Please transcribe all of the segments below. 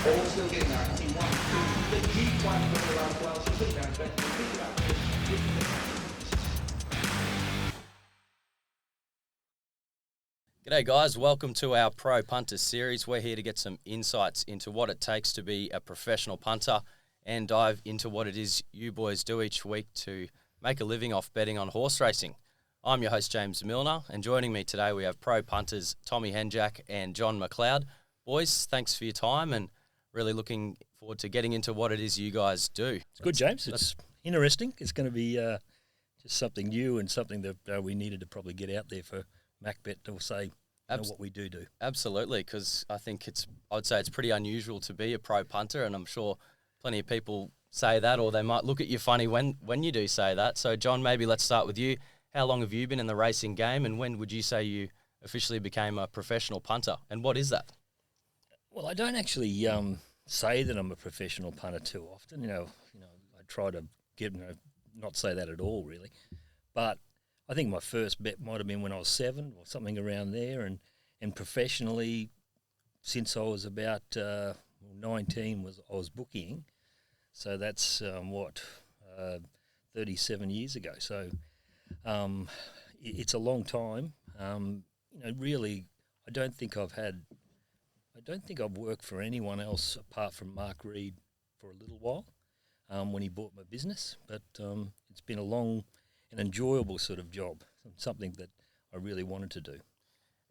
All still getting that. I see one, two, the deep one for her as well. She's looking down, but think about it. G'day guys, welcome to our Pro Punter series. We're here to get some insights into what it takes to be a professional punter and dive into what it is you boys do each week to make a living off betting on horse racing. I'm your host James Milner, and joining me today we have Pro Punters Tommy Henjak and John Mcleod. Boys, thanks for your time and really looking forward to getting into what it is you guys do. It's good, James. It's interesting. It's going to be just something new and something that we needed to probably get out there for MacBet to say what we do. Absolutely, because I think I'd say it's pretty unusual to be a pro punter, and I'm sure plenty of people say that, or they might look at you funny when you do say that. So, John, maybe let's start with you. How long have you been in the racing game, and when would you say you officially became a professional punter, and what is that? Well, I don't actually say that I'm a professional punter too often. I try to not say that at all, really. But I think my first bet might have been when I was 7 or something around there, and professionally, since I was about 19, I was bookieing. So that's 37 years ago. So it's a long time. Really, I don't think I've worked for anyone else apart from Mark Reed for a little while when he bought my business. But it's been a long and enjoyable sort of job, something that I really wanted to do.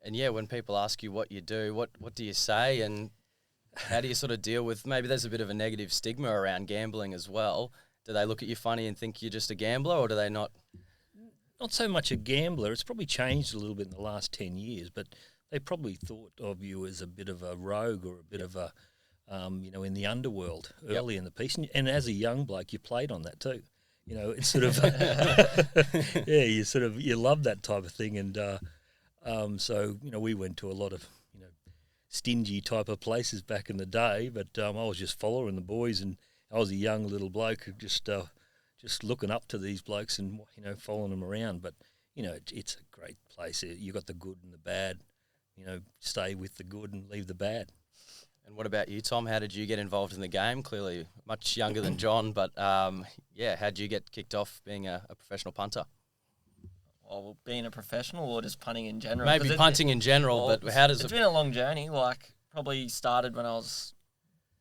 And yeah, when people ask you what you do, what do you say, and how do you sort of deal with, maybe there's a bit of a negative stigma around gambling as well. Do they look at you funny and think you're just a gambler, or do they not? Not so much a gambler. It's probably changed a little bit in the last 10 years, but they probably thought of you as a bit of a rogue or a bit of a, in the underworld early in the piece. And as a young bloke, you played on that too. It's sort of, you love that type of thing. And so, we went to a lot of, stingy type of places back in the day, but I was just following the boys, and I was a young little bloke who just looking up to these blokes and, following them around. But, it's a great place. You got the good and the bad, stay with the good and leave the bad. And what about you, Tom? How did you get involved in the game? Clearly much younger than John, but how did you get kicked off being a professional punter? Well, being a professional or just punting in general? Maybe punting in general, but how does it... It's been a long journey. Probably started when I was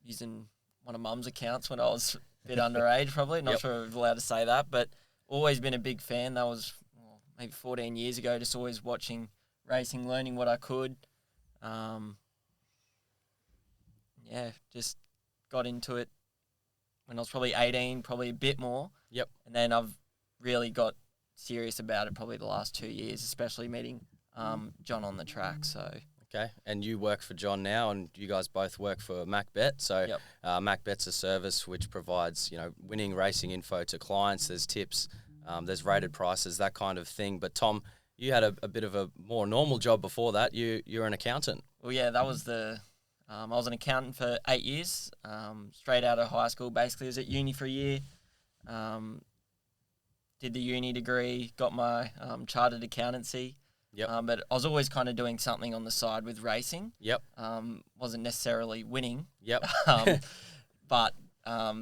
using one of Mum's accounts when I was a bit underage, probably. Not sure if I'm allowed to say that, but always been a big fan. That was maybe 14 years ago, just always watching racing, learning what I could. Just got into it when I was probably 18, probably a bit more. Yep. And then I've really got serious about it probably the last 2 years, especially meeting John on the track. So okay, and you work for John now, and you guys both work for MacBet. So MacBet's a service which provides winning racing info to clients. There's tips, there's rated prices, that kind of thing. But Tom, you had a bit of a more normal job before that. You're an accountant. Well, yeah, that was I was an accountant for 8 years, straight out of high school. Basically, I was at uni for a year. Did the uni degree, got my chartered accountancy. Yep. But I was always kind of doing something on the side with racing. Yep. Wasn't necessarily winning. Yep. But at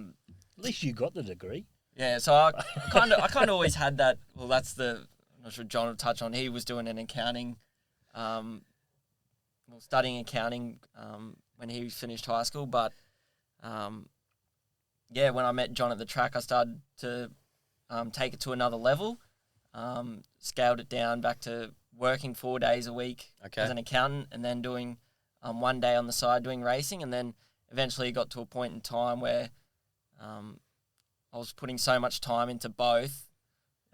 least you got the degree. Yeah. So I kind of always had that. Well, I'm not sure John will touch on. He was doing an accounting, studying accounting when he finished high school. But when I met John at the track, I started to take it to another level. Scaled it down back to working 4 days a week as an accountant, and then doing 1 day on the side doing racing, and then eventually got to a point in time where I was putting so much time into both,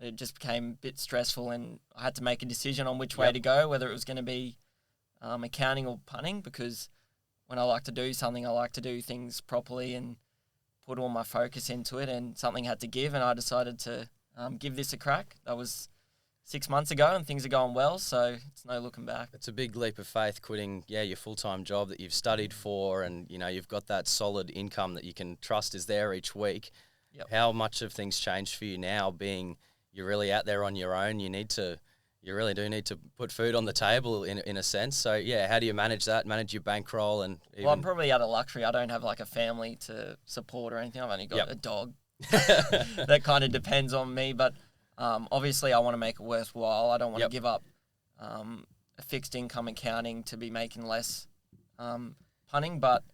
it just became a bit stressful, and I had to make a decision on which way to go, whether it was going to be accounting or punting, because when I like to do something, I like to do things properly and put all my focus into it, and something had to give, and I decided to give this a crack. That was 6 months ago, and things are going well, so it's no looking back. It's a big leap of faith quitting, your full-time job that you've studied for, and, you've got that solid income that you can trust is there each week. Yep. How much have things changed for you now, being you're really out there on your own? You need to, You really do need to put food on the table in a sense. So, yeah, how do you manage that, manage your bankroll? And Well, I'm probably out of luxury. I don't have like a family to support or anything. I've only got Yep. a dog. That kind of depends on me. But obviously I want to make it worthwhile. I don't want to Yep. give up a fixed income accounting to be making less punting. But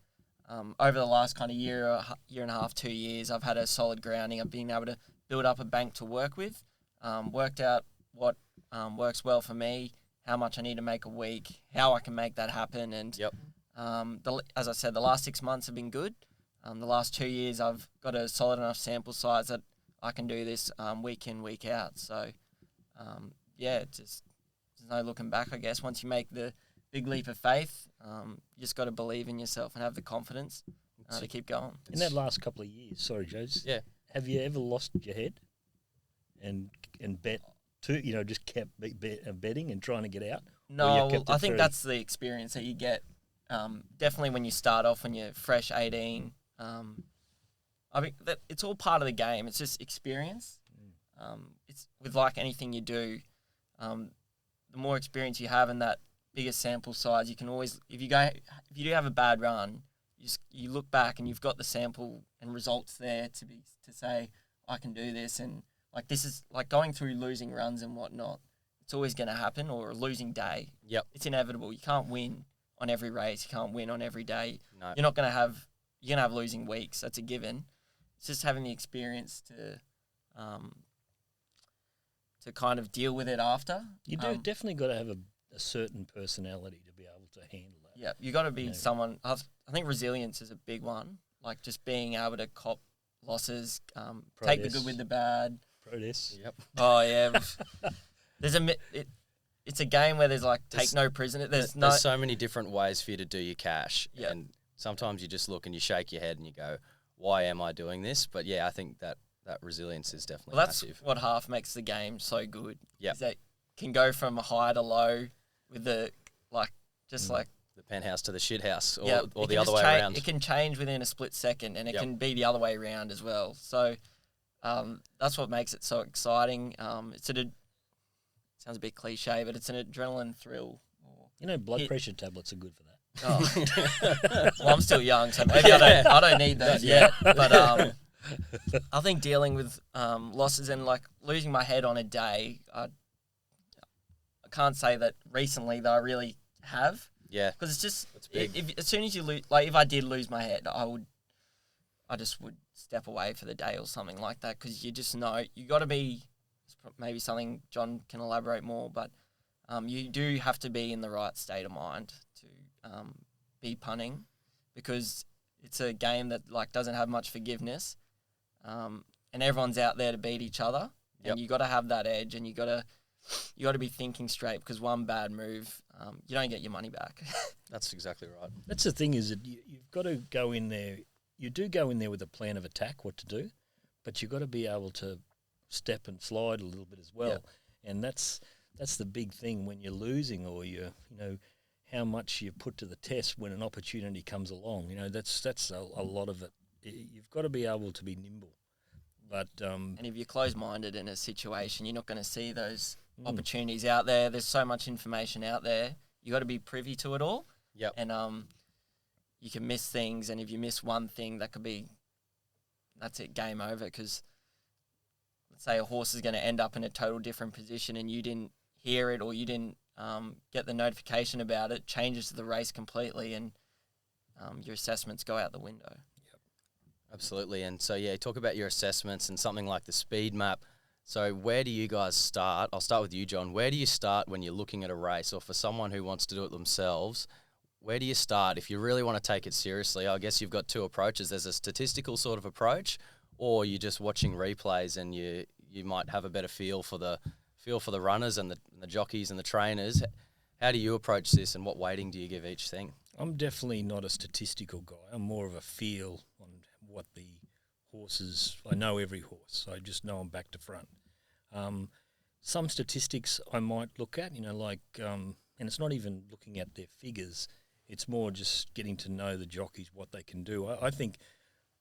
over the last kind of year and a half, 2 years, I've had a solid grounding. I've been able to build up a bank to work with, worked out what works well for me, how much I need to make a week, how I can make that happen. And Yep. as I said, the last 6 months have been good. The last 2 years, I've got a solid enough sample size that I can do this week in, week out. So, there's no looking back, I guess. Once you make the big leap of faith, you just got to believe in yourself and have the confidence to keep going. In that last couple of years, sorry, Joes. Yeah. Have you ever lost your head and bet just kept betting and trying to get out? No, I think that's the experience that you get. Definitely when you start off when you're fresh 18. I mean, it's all part of the game. It's just experience. It's with like anything you do. The more experience you have in that bigger sample size, you can always, if you do have a bad run, you look back and you've got the sample and results there to say I can do this. And like this is like going through losing runs and whatnot. It's always going to happen, or a losing day. Yep. It's inevitable. You can't win on every race. You can't win on every day. No. You're going to have losing weeks. That's a given. It's just having the experience to kind of deal with it after. You do definitely got to have a certain personality to be able to handle that. Yeah, you got to be someone. I think resilience is a big one. Like just being able to cop losses, take the good with the bad. Protest. Yep. Oh yeah, it's a game where there's like take no prisoner. There's so many different ways for you to do your cash, Yep. and sometimes you just look and you shake your head and you go, "Why am I doing this?" But yeah, I think that resilience is definitely Well, that's massive. what half makes the game so good. Yep. Is that can go from high to low with the The penthouse to the shit house, or, Yep. or It the can other just way around. It can change within a split second, and it Yep. can be the other way around as well. So that's what makes it so exciting. Sounds a bit cliche, but it's an adrenaline thrill. Blood pressure tablets are good for that. Oh. Well, I'm still young, so maybe I don't need those yet. But I think dealing with losses and like losing my head on a day, I can't say that recently that I really have. Yeah, Because it's just That's big. as soon as you lose, like if I did lose my head, I just would step away for the day or something like that. Because you just know you got to be. It's maybe something John can elaborate more, but you do have to be in the right state of mind to be punting, because it's a game that like doesn't have much forgiveness, and everyone's out there to beat each other, Yep. and you got to have that edge, and you got to be thinking straight, because one bad move, you don't get your money back. that's exactly right. That's the thing, is that you've got to go in there. You do go in there with a plan of attack, what to do, but you've got to be able to step and slide a little bit as well. Yeah. And that's the big thing when you're losing, or how much you put to the test when an opportunity comes along. That's a lot of it. You've got to be able to be nimble. But And if you're closed-minded in a situation, you're not going to see those opportunities out there. There's so much information out there. You got to be privy to it all. Yep. And you can miss things, and if you miss one thing, that's it, game over. Because let's say a horse is going to end up in a total different position, and you didn't hear it, or you didn't get the notification about it, changes the race completely, and your assessments go out the window. Absolutely. And so, yeah, talk about your assessments and something like the speed map. So where do you guys start? I'll start with you, John. Where do you start when you're looking at a race, or for someone who wants to do it themselves? Where do you start if you really want to take it seriously? I guess you've got two approaches. There's a statistical sort of approach, or you're just watching replays and you might have a better feel for the runners and the jockeys and the trainers. How do you approach this, and what weighting do you give each thing? I'm definitely not a statistical guy. I'm more of a feel on what the horses. I know every horse. I just know them back to front. Some statistics I might look at, and it's not even looking at their figures. It's more just getting to know the jockeys, what they can do. I think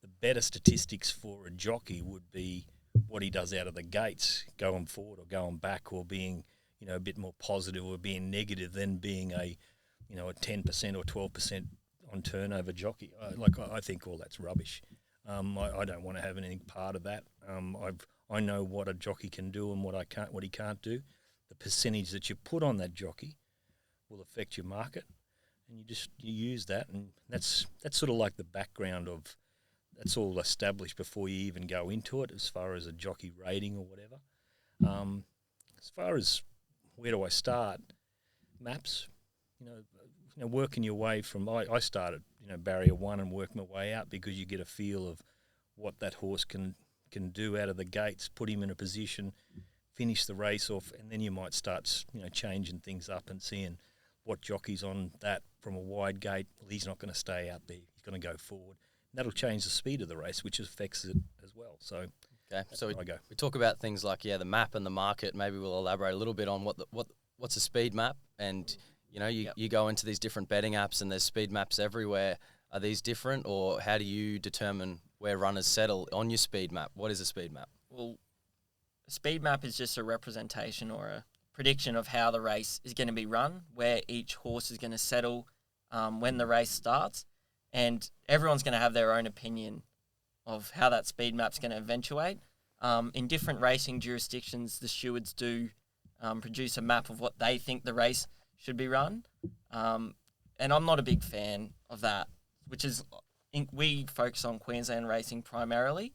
the better statistics for a jockey would be what he does out of the gates, going forward or going back, or being, a bit more positive or being negative than being a 10% or 12% on turnover jockey. I think all that's rubbish. I don't want to have anything part of that. I know what a jockey can do and what he can't do. The percentage that you put on that jockey will affect your market, and you use that, and that's sort of like the background of. That's all established before you even go into it, as far as a jockey rating or whatever. As far as where do I start, maps, working your way from. I started barrier 1 and worked my way out, because you get a feel of what that horse can do out of the gates, put him in a position, finish the race off, and then you might start changing things up and seeing what jockey's on that from a wide gate. Well, he's not going to stay out there. He's going to go forward. That'll change the speed of the race, which affects it as well. So, okay. So we talk about things like the map and the market. Maybe we'll elaborate a little bit on what's a speed map, and you go into these different betting apps and there's speed maps everywhere. Are these different, or how do you determine where runners settle on your speed map? What is a speed map? Well, a speed map is just a representation or a prediction of how the race is going to be run, where each horse is going to settle when the race starts. And everyone's going to have their own opinion of how that speed map's going to eventuate. In different racing jurisdictions, the stewards do produce a map of what they think the race should be run. And I'm not a big fan of that, which is, we focus on Queensland racing primarily,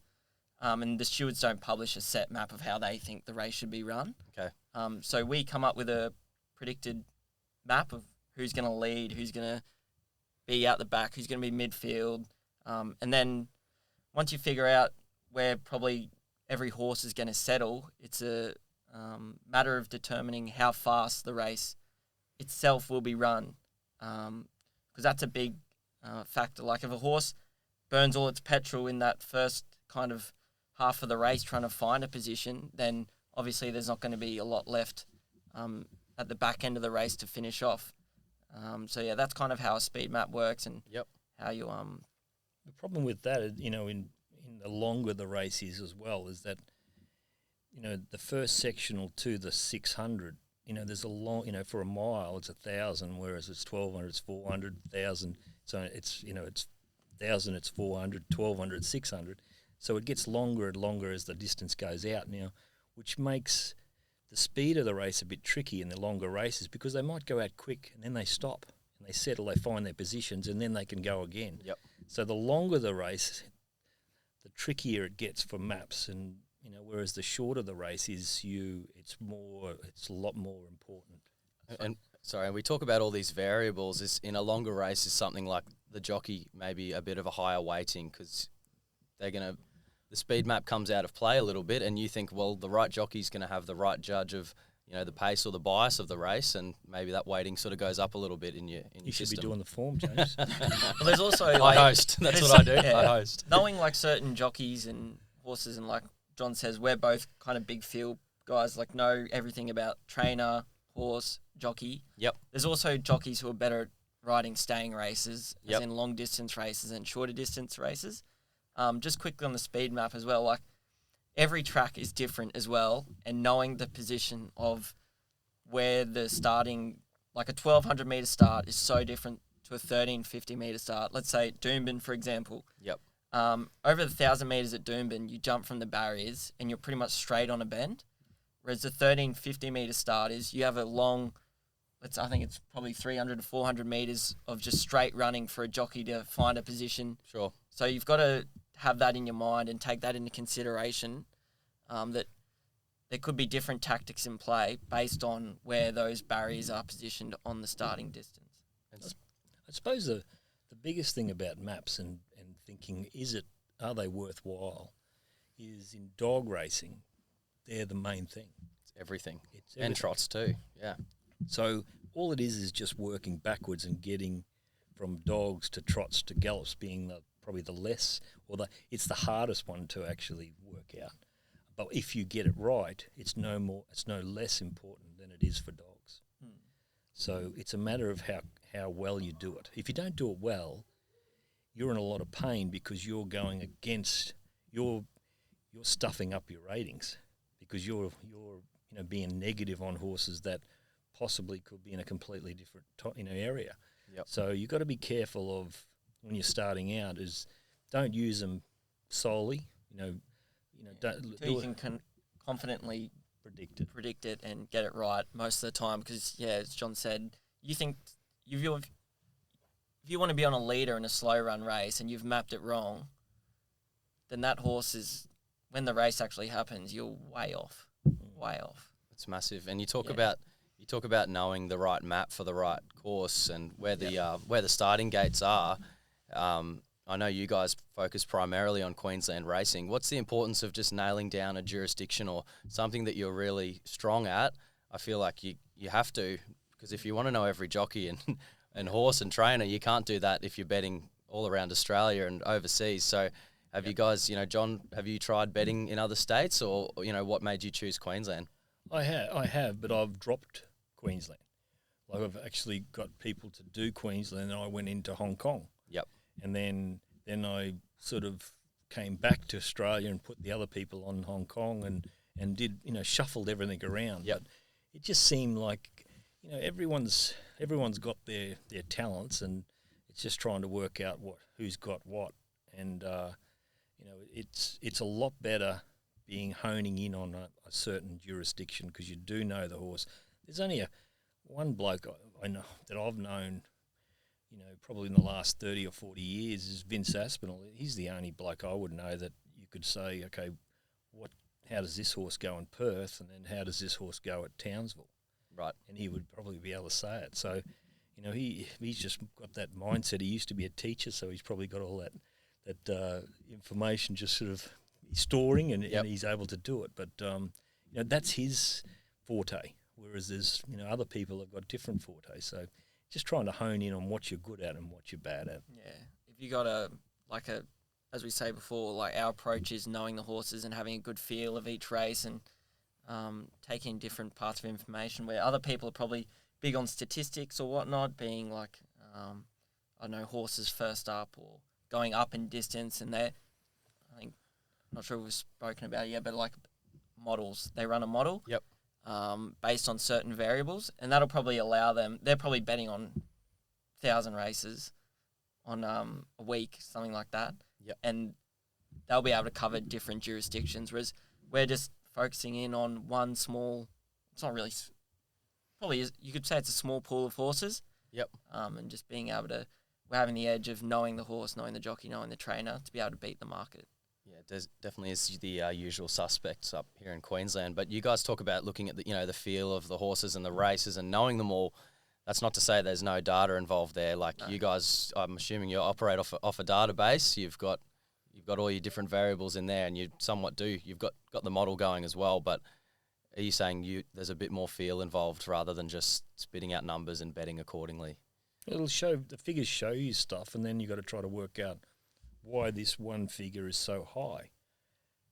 and the stewards don't publish a set map of how they think the race should be run. Okay. So we come up with a predicted map of who's going to lead, who's going to be out the back, who's going to be midfield. And then once you figure out where probably every horse is going to settle, it's a matter of determining how fast the race itself will be run. Because that's a big factor. Like if a horse burns all its petrol in that first kind of half of the race trying to find a position, then obviously there's not going to be a lot left at the back end of the race to finish off. So that's kind of how a speed map works, and how you The problem with that, in the longer the race is as well, is that the first sectional to the 600, there's a long, for a mile it's 1,000, whereas it's 1,200, it's 400, 1,000. So it's 1,000, it's 400, 1,200, 600. So it gets longer and longer as the distance goes out now, which makes the speed of the race a bit tricky in the longer races, because they might go out quick and then they stop and they settle, they find their positions, and then they can go again. Yep. So the longer the race, the trickier it gets for maps, and whereas the shorter the race is, it's a lot more important. And we talk about all these variables. In a longer race is something like the jockey maybe a bit of a higher weighting, because the speed map comes out of play a little bit, and you think, well, the right jockey's going to have the right judge of the pace or the bias of the race, and maybe that weighting sort of goes up a little bit in your system. You should be doing the form, James. Well, there's also I host. That's what I do. I host. Knowing like certain jockeys and horses, and like John says, we're both kind of big field guys, like know everything about trainer, horse, jockey. Yep. There's also jockeys who are better at riding staying races, as in long distance races and shorter distance races. Just quickly on the speed map as well, like every track is different as well, and knowing the position of where the starting, like a 1,200 metre start is so different to a 1,350 metre start. Let's say Doomben, for example. Yep. Over the 1,000 metres at Doomben, you jump from the barriers and you're pretty much straight on a bend, whereas the 1,350 metre start is you have a long, I think it's probably 300 to 400 metres of just straight running for a jockey to find a position. Sure. So you've got to have that in your mind and take that into consideration, that there could be different tactics in play based on where those barriers are positioned on the starting distance. I suppose the biggest thing about maps and thinking, are they worthwhile, is in dog racing, they're the main thing. It's everything. And trots too, yeah. So all it is just working backwards and getting from dogs to trots to gallops, being probably the less, it's the hardest one to actually work out. But if you get it right, it's no less important than it is for dogs. So it's a matter of how well you do it. If you don't do it well, you're in a lot of pain, because you're going against, you're stuffing up your ratings, because you're being negative on horses that possibly could be in a completely different area. Yep. So you've got to be careful of when you're starting out is don't use them solely. Don't Till you can confidently predict it and get it right most of the time. Because as John said, you think if you want to be on a leader in a slow run race and you've mapped it wrong, then that horse is, when the race actually happens, you're way off. It's massive. And you talk about knowing the right map for the right course and where the starting gates are. I know you guys focus primarily on Queensland racing. What's the importance of just nailing down a jurisdiction or something that you're really strong at? I feel like you have to, because if you want to know every jockey and horse and trainer, you can't do that if you're betting all around Australia and overseas. So have you guys, John, have you tried betting in other states or what made you choose Queensland? I have, but I've dropped Queensland. Like I've actually got people to do Queensland and I went into Hong Kong. Yep. And then I sort of came back to Australia and put the other people on Hong Kong and did, shuffled everything around. Yep. But it just seemed like, everyone's got their talents and it's just trying to work out who's got what. And, it's a lot better honing in on a certain jurisdiction because you do know the horse. There's only one bloke I know that I've known, probably in the last 30 or 40 years is Vince Aspinall. He's the only bloke I would know that you could say, okay, how does this horse go in Perth and then how does this horse go at Townsville? Right. And he would probably be able to say it. So, he's just got that mindset. He used to be a teacher, so he's probably got all that information just sort of storing and he's able to do it. But, that's his forte, whereas there's, other people have got different fortes. So just trying to hone in on what you're good at and what you're bad at. Yeah. If you got as we say before, like our approach is knowing the horses and having a good feel of each race and taking different parts of information where other people are probably big on statistics or whatnot, being like, horses first up or going up in distance. And I'm not sure if we've spoken about it yet, but like models, they run a model. Yep. Based on certain variables, and that'll probably allow them. They're probably betting on 1,000 races on a week, something like that. Yep. And they'll be able to cover different jurisdictions, whereas we're just focusing in on one small. It's not really. Probably is, you could say it's a small pool of horses. Yep. And just being able to, we're having the edge of knowing the horse, knowing the jockey, knowing the trainer to be able to beat the market. Yeah, there's definitely is the usual suspects up here in Queensland. But you guys talk about looking at the feel of the horses and the races and knowing them all. That's not to say there's no data involved there. Like you guys, I'm assuming you operate off a database. You've got all your different variables in there, and you somewhat do. You've got the model going as well. But are you saying there's a bit more feel involved rather than just spitting out numbers and betting accordingly? The figures show you stuff, and then you got to try to work out why this one figure is so high,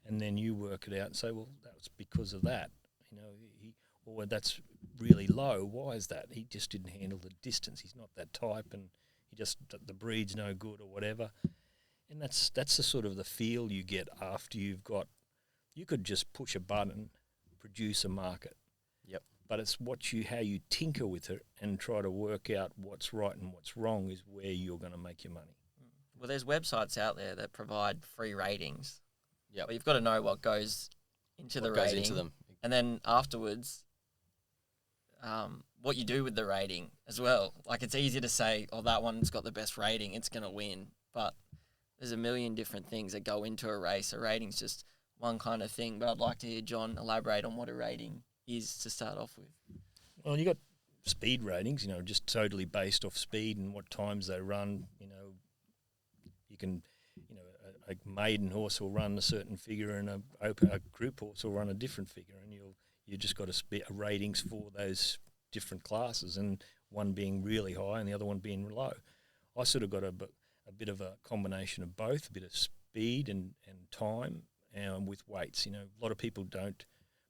and then you work it out and say, well, that was because of that, or that's really low. Why is that? He just didn't handle the distance. He's not that type, and the breed's no good or whatever. And that's the sort of the feel you get after you could just push a button, produce a market. Yep. But it's how you tinker with it and try to work out what's right and what's wrong is where you're going to make your money. Well, there's websites out there that provide free ratings. Yeah. But you've got to know what goes into the rating. Into them. And then afterwards, what you do with the rating as well. Like, it's easy to say, oh, that one's got the best rating, it's going to win. But there's a million different things that go into a race. A rating's just one kind of thing. But I'd like to hear John elaborate on what a rating is to start off with. Well, you got speed ratings, just totally based off speed and what times they run, You can, a maiden horse will run a certain figure and a group horse will run a different figure, and you just got ratings for those different classes, and one being really high and the other one being low. I sort of got a bit of a combination of both, a bit of speed and time with weights. A lot of people don't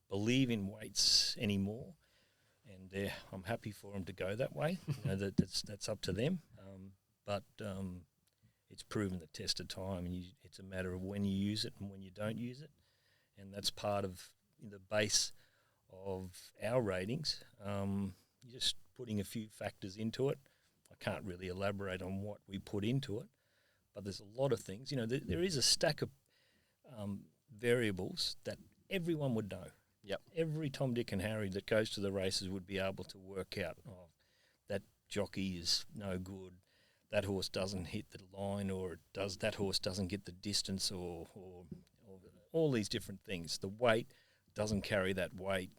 believe in weights anymore, and I'm happy for them to go that way. That's up to them, but it's proven the test of time, and it's a matter of when you use it and when you don't use it, and that's part of the base of our ratings. You're just putting a few factors into it. I can't really elaborate on what we put into it, but there's a lot of things. You know, there is a stack of variables that everyone would know. Yep. Every Tom, Dick and Harry that goes to the races would be able to work out, oh, that jockey is no good, that horse doesn't hit the line, or that horse doesn't get the distance, or all these different things. The weight doesn't carry that weight.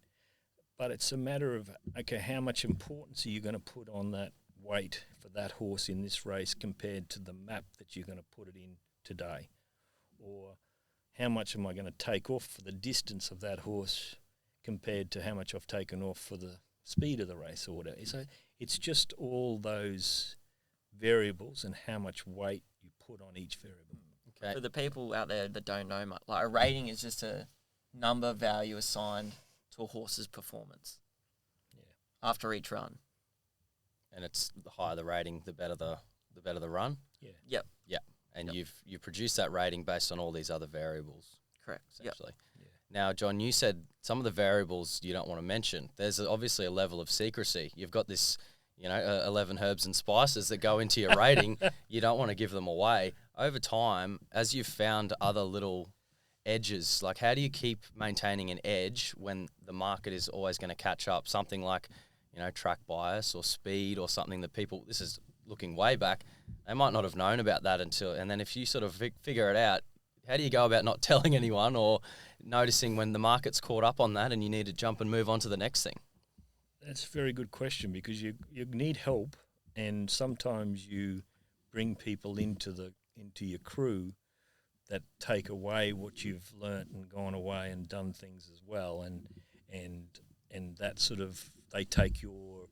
But it's a matter of, okay, how much importance are you going to put on that weight for that horse in this race compared to the map that you're going to put it in today? Or how much am I going to take off for the distance of that horse compared to how much I've taken off for the speed of the race or whatever? So it's just all those variables and how much weight you put on each variable. Okay. For the people out there that don't know much, like a rating is just a number value assigned to a horse's performance. Yeah. After each run. And it's the higher the rating, the better the run. Yeah. Yep. Yeah. And Yep. you produce that rating based on all these other variables, Correct. Yep. essentially. Yeah. Now, John, you said some of the variables you don't want to mention. There's obviously a level of secrecy. You've got this, 11 herbs and spices that go into your rating. You don't want to give them away. Over time, as you've found other little edges, like how do you keep maintaining an edge when the market is always going to catch up? Something like, track bias or speed or something that people, this is looking way back, they might not have known about that and then if you sort of figure it out, how do you go about not telling anyone or noticing when the market's caught up on that and you need to jump and move on to the next thing? That's a very good question, because you need help, and sometimes you bring people into your crew that take away what you've learnt and gone away and done things as well, and that sort of, they take your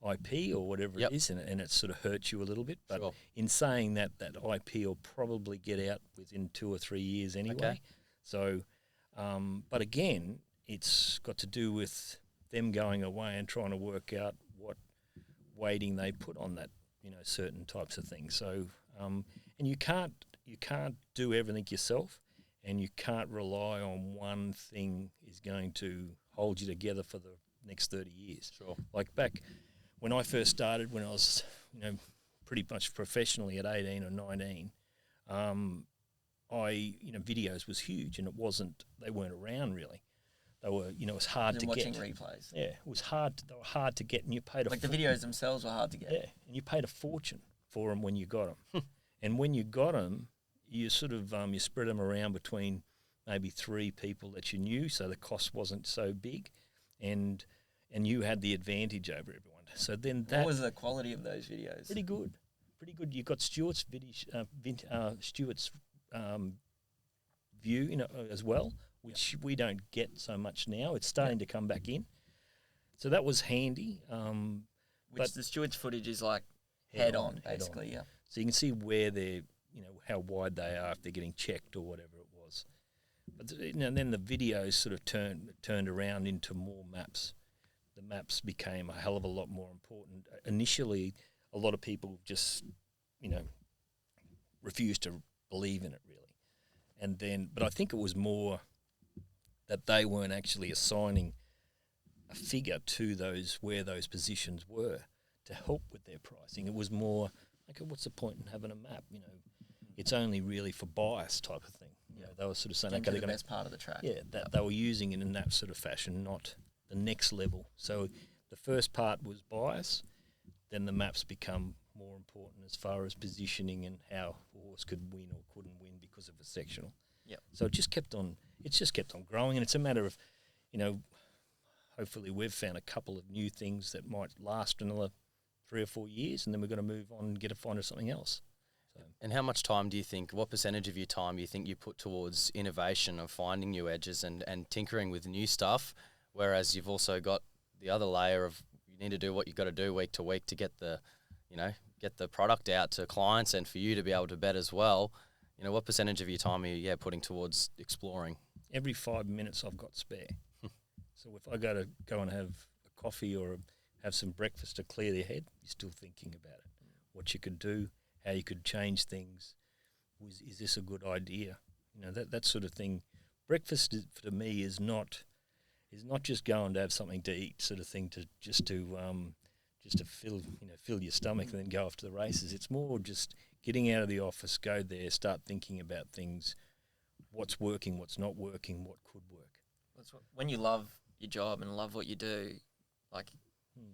IP or whatever Yep. it is, and it sort of hurts you a little bit. But Sure. in saying that IP will probably get out within 2 or 3 years anyway. Okay. So, but again, it's got to do with them going away and trying to work out what weighting they put on that, certain types of things. So, and you can't do everything yourself, and you can't rely on one thing is going to hold you together for the next 30 years. Sure. Like back when I first started, when I was, pretty much professionally at 18 or 19, videos was huge, and they weren't around really. They were, it was hard And to watching get. replays. Yeah, it was hard. They were hard to get, and you paid Like the videos themselves were hard to get. Yeah, and you paid a fortune for them when you got them. And when you got them, you sort of you spread them around between maybe 3 people that you knew, so the cost wasn't so big, and you had the advantage over everyone. So then that What was the quality of those videos? pretty good. You got Stuart's Stuart's view, as well, which we don't get so much now. It's starting to come back in, so that was handy. Which but the Stewards footage is like head on, basically, yeah. So you can see where they're, how wide they are if they're getting checked or whatever it was. But then the videos sort of turned around into more maps. The maps became a hell of a lot more important. Initially, a lot of people just, refused to believe in it really. And then, but I think it was more that they weren't actually assigning a figure to where those positions were to help with their pricing. It was more, okay, what's the point in having a map? It's only really for bias type of thing. They were sort of saying, Into okay, the they're best part of the track. yeah, they were using it in that sort of fashion, not the next level. So the first part was bias, then the maps become more important as far as positioning and how a horse could win or couldn't win because of a sectional. Yep. So it's just kept on growing, and it's a matter of, hopefully we've found a couple of new things that might last another 3 or 4 years, and then we're going to move on and find something else. So. And how much time do you think, what percentage of your time you think you put towards innovation of finding new edges and tinkering with new stuff, whereas you've also got the other layer of you need to do what you've got to do week to week to get the product out to clients and for you to be able to bet as well. What percentage of your time are you putting towards exploring? Every 5 minutes I've got spare. So if I go and have a coffee or have some breakfast to clear their head, you're still thinking about it. What you could do, how you could change things. Is this a good idea? That sort of thing. Breakfast to me is not, is not just going to have something to eat, sort of thing, just to fill your stomach and then go off to the races. It's more just getting out of the office, go there, start thinking about things, what's working, what's not working, what could work. When you love your job and love what you do, like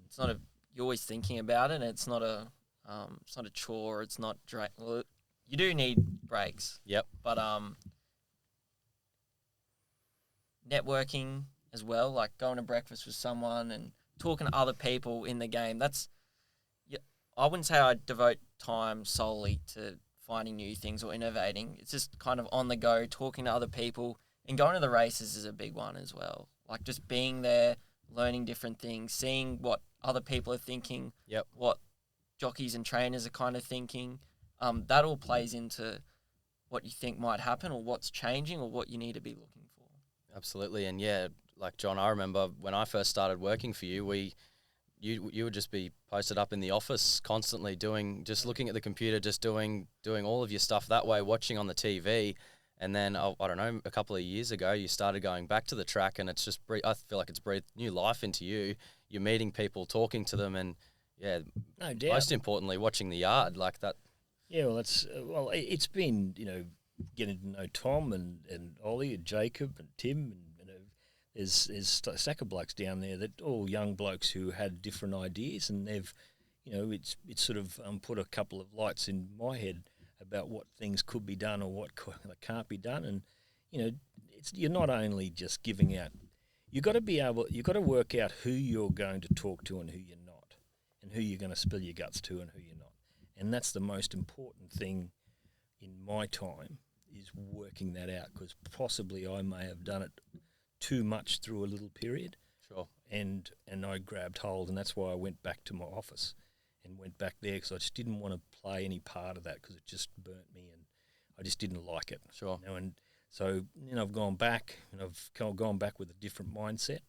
it's not you're always thinking about it. And it's not a chore. It's not well, you do need breaks. Yep. But networking as well, like going to breakfast with someone and talking to other people in the game. I wouldn't say I devote time solely to finding new things or innovating. It's just kind of on the go, talking to other people, and going to the races is a big one as well. Like just being there, learning different things, seeing what other people are thinking, what jockeys and trainers are kind of thinking. That all plays into what you think might happen or what's changing or what you need to be looking for. Absolutely. And yeah, like John, I remember when I first started working for you, you would just be posted up in the office constantly just looking at the computer, just doing all of your stuff that way, watching on the TV. And then, I don't know, a couple of years ago, you started going back to the track, and it's just, I feel like it's breathed new life into you. You're meeting people, talking to them, and yeah, no doubt. Most importantly, watching the yard like that. Yeah, well, it's been, getting to know Tom and Ollie and Jacob and Tim, and there's a stack of blokes down there that all young blokes who had different ideas, and they've, it's sort of put a couple of lights in my head about what things could be done or what can't be done. And you're not only just giving out, you've got to work out who you're going to talk to and who you're not, and who you're going to spill your guts to and who you're not. And that's the most important thing in my time, is working that out, because possibly I may have done it too much through a little period. Sure. And I grabbed hold, and that's why I went back to my office and went back there, because I just didn't want to play any part of that, because it just burnt me and I just didn't like it. Sure. And so I've gone back, and I've gone back with a different mindset,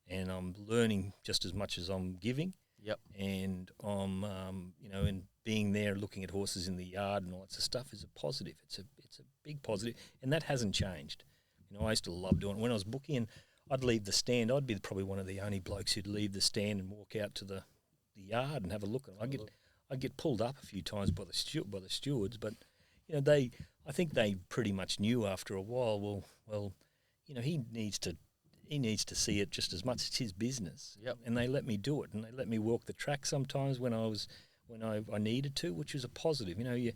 and I'm learning just as much as I'm giving. Yep. And I'm and being there, looking at horses in the yard and all that sort of stuff is a positive. It's a big positive, and that hasn't changed. I used to love doing it. When I was booking, I'd leave the stand. I'd be probably one of the only blokes who'd leave the stand and walk out to the yard and have a look. And I'd get pulled up a few times by the stewards, but I think they pretty much knew after a while. Well, he needs to see it just as much as his business. Yep. And they let me do it, and they let me walk the track sometimes when I needed to, which was a positive. If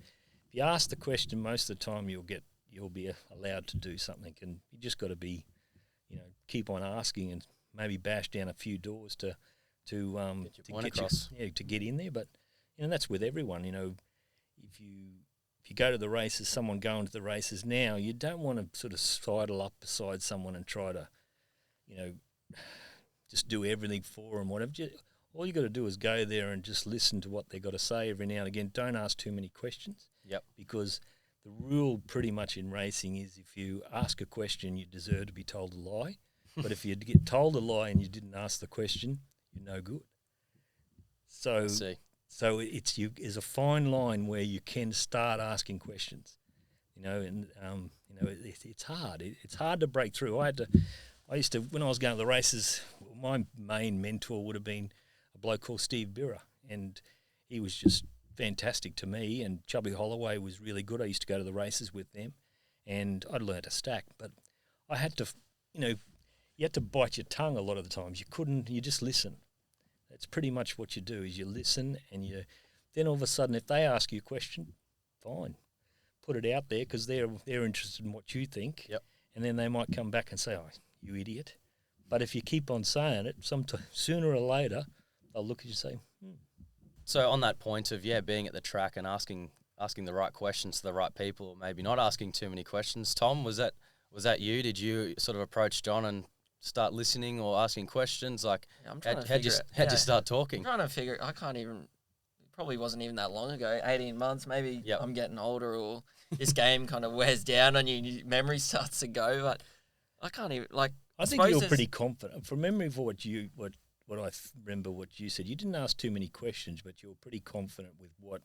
you ask the question, most of the time you'll be allowed to do something, and you just got to be, keep on asking and maybe bash down a few doors to get in there. But that's with everyone. If you go to the races, someone going to the races now, you don't want to sort of sidle up beside someone and try to, just do everything for them. Whatever. All you got to do is go there and just listen to what they got to say every now and again. Don't ask too many questions. Yep. Because the rule pretty much in racing is, if you ask a question, you deserve to be told a lie. But if you get told a lie and you didn't ask the question, you're no good. So there's a fine line where you can start asking questions, it's hard. It's hard to break through. I used to, when I was going to the races, my main mentor would have been a bloke called Steve Birra, and he was just fantastic to me, and Chubby Holloway was really good. I used to go to the races with them, and I'd learnt a stack, but I had to, you had to bite your tongue a lot of the times. You just listen. That's pretty much what you do, is you listen, and then all of a sudden, if they ask you a question, fine, put it out there, because they're interested in what you think. Yep. And then they might come back and say, "Oh, you idiot." But if you keep on saying it, sooner or later, they'll look at you and say, So on that point of, being at the track and asking the right questions to the right people, or maybe not asking too many questions, Tom, was that you? Did you sort of approach John and start listening or asking questions? Like, how'd you start talking? I'm trying to figure it. I can't even, it probably wasn't even that long ago, 18 months, maybe. Yep. I'm getting older, or this game kind of wears down on you and your memory starts to go, but I can't even, I think you're pretty confident. From memory of what I remember what you said, you didn't ask too many questions, but you were pretty confident with what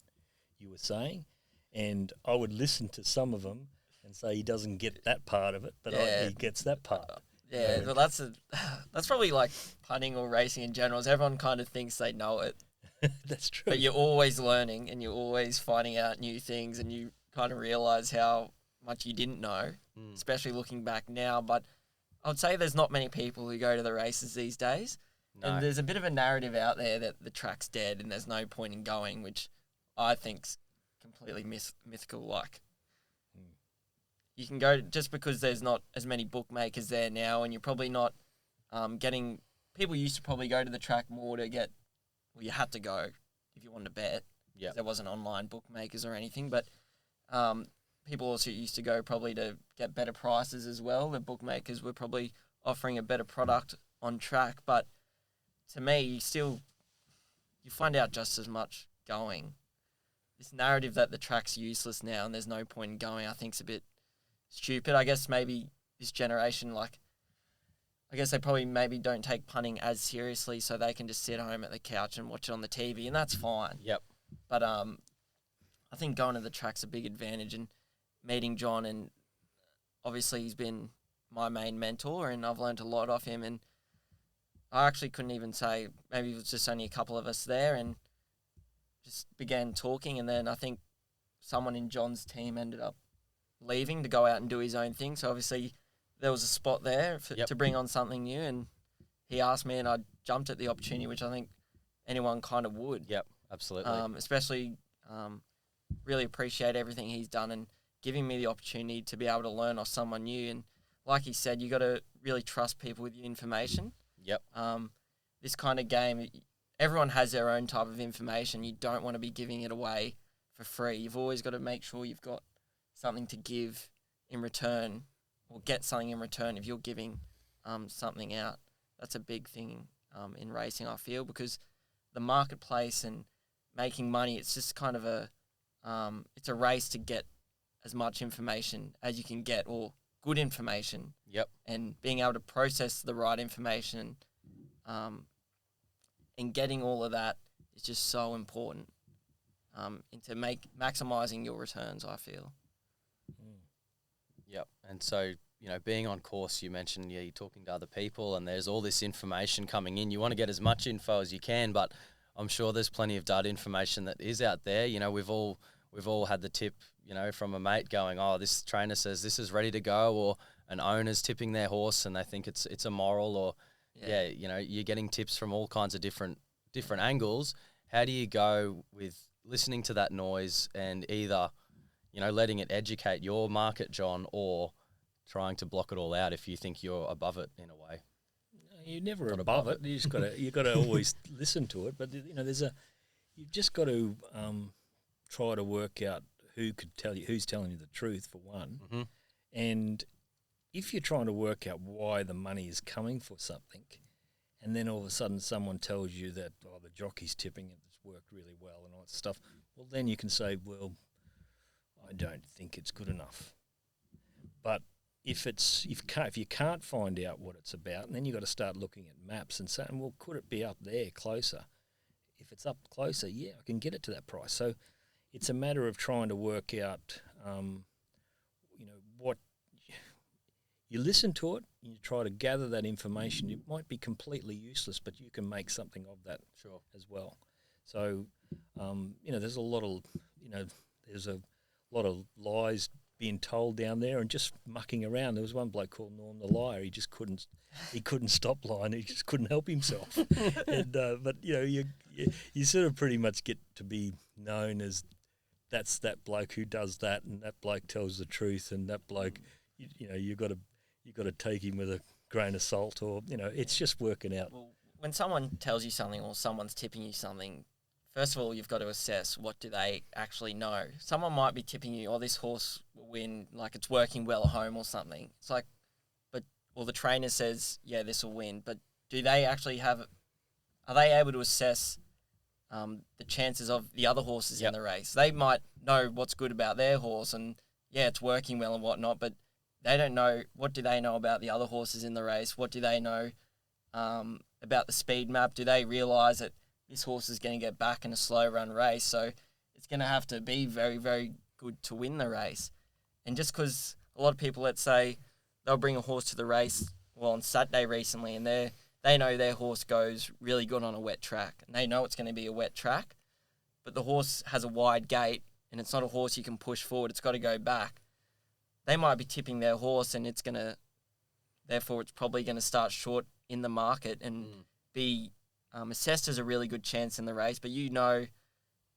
you were saying. And I would listen to some of them and say he doesn't get that part of it, but he gets that part. Yeah, well, that's probably like punting or racing in general. Is everyone kind of thinks they know it, That's true. but you're always learning and you're always finding out new things, and you kind of realize how much you didn't know, especially looking back now. But I would say there's not many people who go to the races these days, No. and there's a bit of a narrative out there that the track's dead and there's no point in going, which I think's completely mythical. Like, you can go just because there's not as many bookmakers there now, and you're probably not getting. People used to probably go to the track more to get. Well, you had to go if you wanted to bet. Yeah. There wasn't online bookmakers or anything, but people also used to go probably to get better prices as well. The bookmakers were probably offering a better product on track, but to me, you find out just as much going. This narrative that the track's useless now and there's no point in going, I think is a bit stupid. I guess maybe this generation, I guess they probably maybe don't take punting as seriously, so they can just sit home at the couch and watch it on the TV, and that's fine. Yep. But I think going to the track's a big advantage, and meeting John, and obviously he's been my main mentor, and I've learned a lot off him, and I actually couldn't even say, maybe it was just only a couple of us there, and just began talking, and then I think someone in John's team ended up leaving to go out and do his own thing. So obviously there was a spot there to bring on something new, and he asked me, and I jumped at the opportunity, which I think anyone kind of would. Yep, absolutely. Especially really appreciate everything he's done and giving me the opportunity to be able to learn off someone new. And like he said, you got to really trust people with your information. Yep. This kind of game, everyone has their own type of information. You don't want to be giving it away for free. You've always got to make sure you've got something to give in return, or get something in return if you're giving something out. That's a big thing in racing, I feel, because the marketplace and making money, it's just kind of it's a race to get as much information as you can get, or good information. Yep. And being able to process the right information and getting all of that is just so important into maximising your returns, I feel. Yep. And so, being on course, you mentioned, you're talking to other people and there's all this information coming in. You want to get as much info as you can, but I'm sure there's plenty of dud information that is out there. We've all had the tip, from a mate going, oh, this trainer says this is ready to go, or an owner's tipping their horse and they think it's a moral, or you're getting tips from all kinds of different angles. How do you go with listening to that noise and either letting it educate your market, John, or trying to block it all out if you think you're above it in a way? You're never above it. You just got to always listen to it. But you've just got to try to work out who's telling you the truth, for one. Mm-hmm. And if you're trying to work out why the money is coming for something, and then all of a sudden someone tells you that the jockey's tipping it, it's worked really well and all that stuff, well, then you can say, well, I don't think it's good enough. But if you can't find out what it's about, and then you've got to start looking at maps and saying, well, could it be up there closer? If it's up closer, yeah, I can get it to that price. So it's a matter of trying to work out, what you listen to it, and you try to gather that information. It might be completely useless, but you can make something of that as well. So, there's a lot of lies being told down there and just mucking around. There was one bloke called Norm the Liar. He just couldn't stop lying. He just couldn't help himself. But you sort of pretty much get to be known as that's that bloke who does that, and that bloke tells the truth, and that bloke, you got to take him with a grain of salt, or it's just working out. Well, when someone tells you something or someone's tipping you something, first of all, you've got to assess what do they actually know. Someone might be tipping you, oh, this horse will win, like it's working well at home or something. It's like, the trainer says, yeah, this will win, but do they actually are they able to assess the chances of the other horses in the race? They might know what's good about their horse and, yeah, it's working well and whatnot, but they don't know, what do they know about the other horses in the race? What do they know about the speed map? Do they realise that this horse is going to get back in a slow run race, so it's going to have to be very, very good to win the race? And just because a lot of people, let's say, they'll bring a horse to the race on Saturday recently, and they know their horse goes really good on a wet track, and they know it's going to be a wet track, but the horse has a wide gate, and it's not a horse you can push forward. It's got to go back. They might be tipping their horse, and therefore it's probably going to start short in the market and be assessed as a really good chance in the race, but you know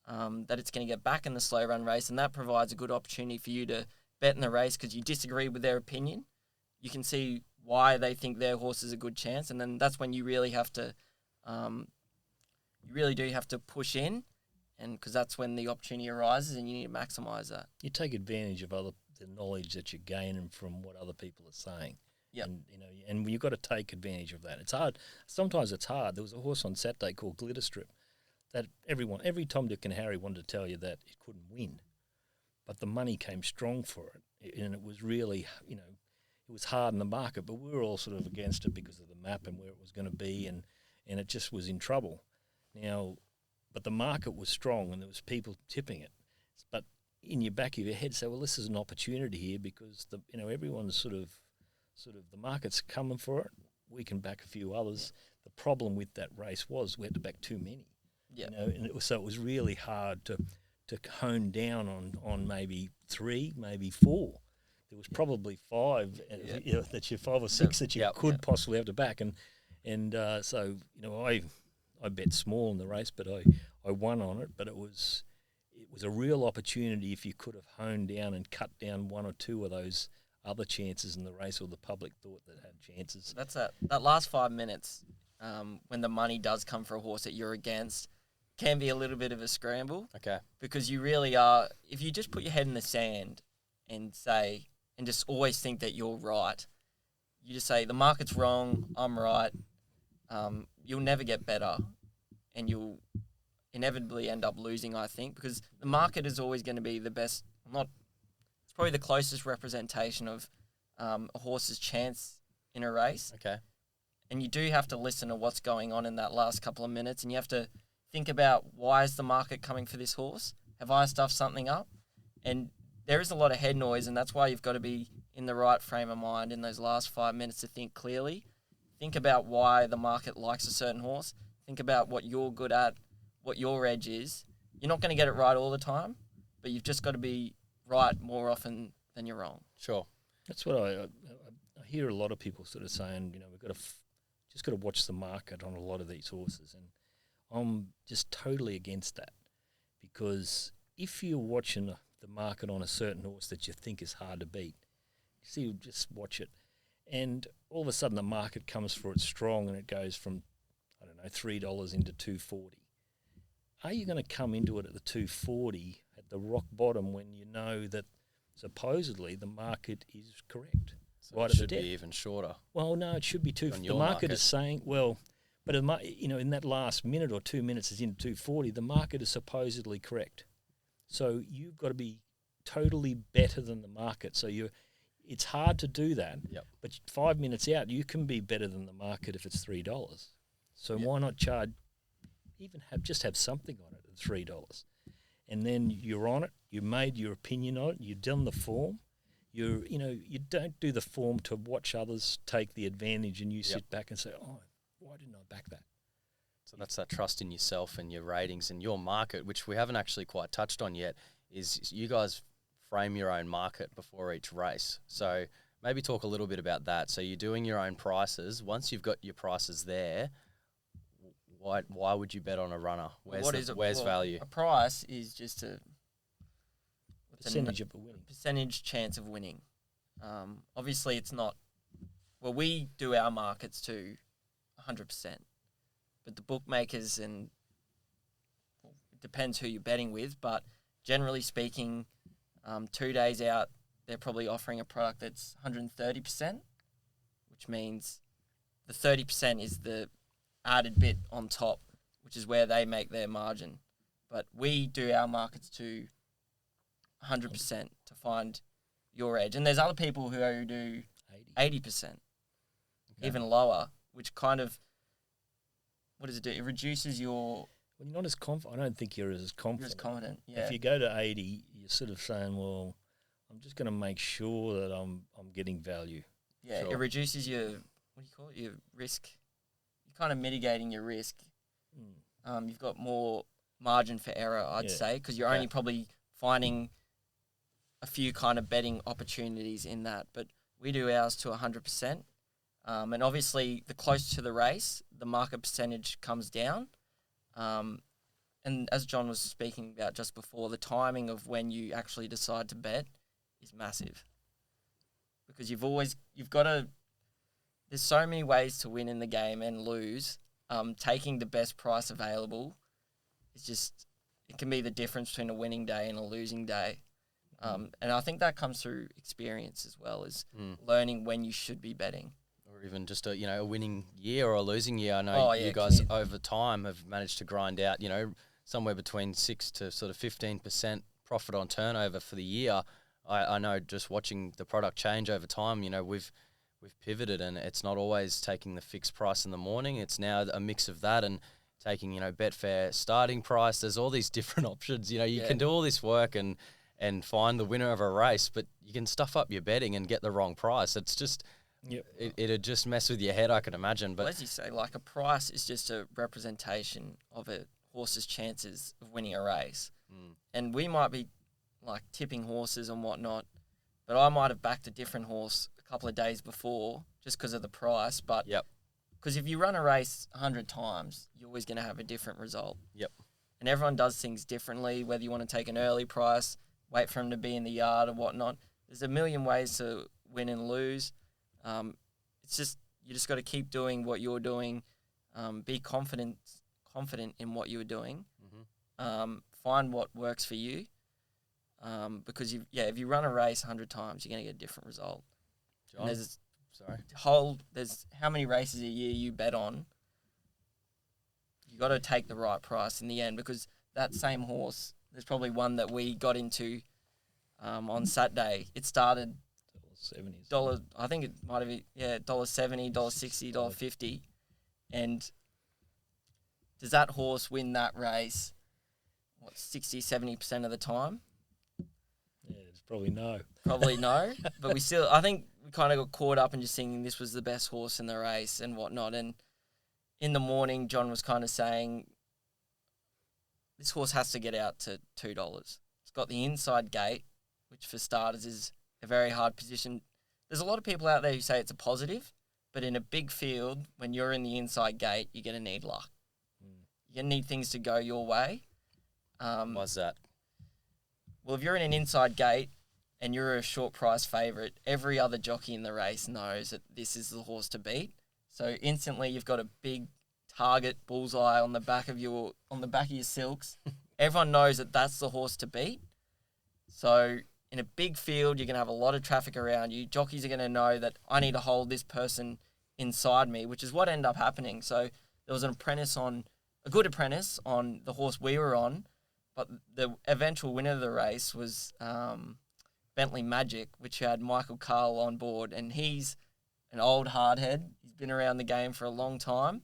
that it's going to get back in the slow run race, and that provides a good opportunity for you to bet in the race because you disagree with their opinion. You can see why they think their horse is a good chance, and then that's when you really have to, you really do have to push in, and because that's when the opportunity arises, and you need to maximise that. You take advantage of the knowledge that you're gaining from what other people are saying. Yep. And you've got to take advantage of that. It's hard. Sometimes it's hard. There was a horse on Saturday called Glitter Strip that every Tom, Dick and Harry wanted to tell you that it couldn't win. But the money came strong for it. And it was really, it was hard in the market, but we were all sort of against it because of the map and where it was going to be, and it just was in trouble. Now, but the market was strong and there was people tipping it. But in your back of your head, say, well, this is an opportunity here because everyone's sort of the market's coming for it. We can back a few others. The problem with that race was we had to back too many. Yeah. And it was really hard to hone down on maybe 3, maybe 4. There was probably 5 that you 5 or 6 that you could possibly have to back, and so I bet small in the race, but I won on it. But it was a real opportunity if you could have honed down and cut down 1 or 2 of those other chances in the race, or the public thought that had chances. That's that last 5 minutes when the money does come for a horse that you're against can be a little bit of a scramble. Okay. Because you really are, if you just put your head in the sand and just always think that you're right, you just say, the market's wrong, I'm right, you'll never get better, and you'll inevitably end up losing, I think, because the market is always going to be the best, it's probably the closest representation of a horse's chance in a race. Okay. And you do have to listen to what's going on in that last couple of minutes, and you have to think about, why is the market coming for this horse? Have I stuffed something up? And there is a lot of head noise, and that's why you've got to be in the right frame of mind in those last 5 minutes to think clearly. Think about why the market likes a certain horse. Think about what you're good at, what your edge is. You're not going to get it right all the time, but you've just got to be right more often than you're wrong. Sure. That's what I hear a lot of people sort of saying, we've got to watch the market on a lot of these horses, and I'm just totally against that, because if you're watching the market on a certain horse that you think is hard to beat, you just watch it, and all of a sudden the market comes for it strong and it goes from, $3 into $2.40. Are you going to come into it at the $2.40 at the rock bottom when you know that supposedly the market is correct? So it should be even shorter. Well, no, it should be the market is saying, but in that last minute or 2 minutes is into 2.40, the market is supposedly correct. So you've got to be totally better than the market. So it's hard to do that. Yep. But 5 minutes out, you can be better than the market if it's $3. So why not charge? Just have something on it at $3, and then you're on it. You made your opinion on it. You've done the form. You don't do the form to watch others take the advantage, and you sit back and say, "Oh, why didn't I back that?" So that's that trust in yourself and your ratings and your market, which we haven't actually quite touched on yet. Is you guys frame your own market before each race. So maybe talk a little bit about that. So you're doing your own prices. Once you've got your prices there, why would you bet on a runner? Where's value? A price is just a percentage of a winning. Percentage chance of winning. Obviously, it's not. Well, we do our markets to 100%, but the bookmakers it depends who you're betting with. But generally speaking, 2 days out, they're probably offering a product that's 130%, which means the 30% is the added bit on top, which is where they make their margin. But we do our markets to 100% to find your edge. And there's other people who do 80%, even lower, which kind of, what does it do? It reduces your... Well, you're not as confident. I don't think you're as confident. You're as confident, yeah. If you go to 80, you're sort of saying, well, I'm just going to make sure that I'm getting value. Yeah, Sure. It reduces your... what do you call it? Your risk. You're kind of mitigating your risk. You've got more margin for error, I'd say, because you're only probably finding a few kind of betting opportunities in that. But we do ours to 100%. And obviously, the closer to the race, the market percentage comes down. And as John was speaking about just before, the timing of when you actually decide to bet is massive. Because you've got to, there's so many ways to win in the game and lose. Taking the best price available is just, it can be the difference between a winning day and a losing day. And I think that comes through experience as well as learning when you should be betting. Or even just a winning year or a losing year. I know you guys over time have managed to grind out, somewhere between 6 to sort of 15% profit on turnover for the year. I know just watching the product change over time, we've pivoted, and it's not always taking the fixed price in the morning. It's now a mix of that and taking, Betfair starting price. There's all these different options. You can do all this work and find the winner of a race, but you can stuff up your betting and get the wrong price. It's just, it'd just mess with your head, I can imagine. But as you say, like a price is just a representation of a horse's chances of winning a race. And we might be like tipping horses and whatnot, but I might have backed a different horse a couple of days before just because of the price. But because if you run a race 100 times, you're always going to have a different result. And everyone does things differently, whether you want to take an early price, wait for him to be in the yard or whatnot. There's a million ways to win and lose. It's just, you just got to keep doing what you're doing. Be confident in what you're doing. Find what works for you. Because if you run a race 100 times, you're going to get a different result. John, there's how many races a year you bet on. You got to take the right price in the end, because that same horse, there's probably one that we got into on Saturday. It started $70. I think it might have been $1.70, $1.60, $1.50, and does that horse win that race? 60-70% of the time? Yeah, it's probably no. Probably no. But I think we kind of got caught up in just thinking this was the best horse in the race and whatnot. And in the morning, John was kind of saying, this horse has to get out to $2. It's got the inside gate, which for starters is a very hard position. There's a lot of people out there who say it's a positive, but in a big field, when you're in the inside gate, you're going to need luck. You're going to need things to go your way. Why's that? Well, if you're in an inside gate and you're a short price favourite, every other jockey in the race knows that this is the horse to beat. So instantly you've got a big target bullseye on the back of your silks. Everyone knows that that's the horse to beat. So in a big field, you're going to have a lot of traffic around you. Jockeys are going to know that I need to hold this person inside me, which is what ended up happening. So there was a good apprentice on the horse we were on, but the eventual winner of the race was Bentley Magic, which had Michael Carl on board, and he's an old hardhead. He's been around the game for a long time,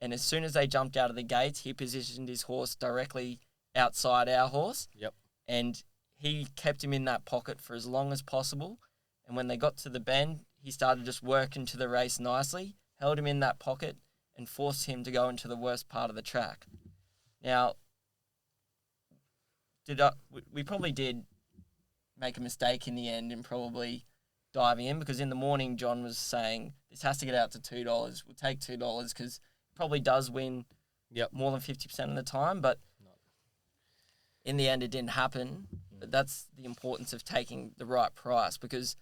and as soon as they jumped out of the gates, he positioned his horse directly outside our horse. And he kept him in that pocket for as long as possible, and when they got to the bend, he started just working to the race nicely, held him in that pocket, and forced him to go into the worst part of the track. Now, we probably did make a mistake in the end and probably diving in, because in the morning John was saying this has to get out to $2. We'll take $2 because it probably does win more than 50% of the time, but in the end it didn't happen. But that's the importance of taking the right price, because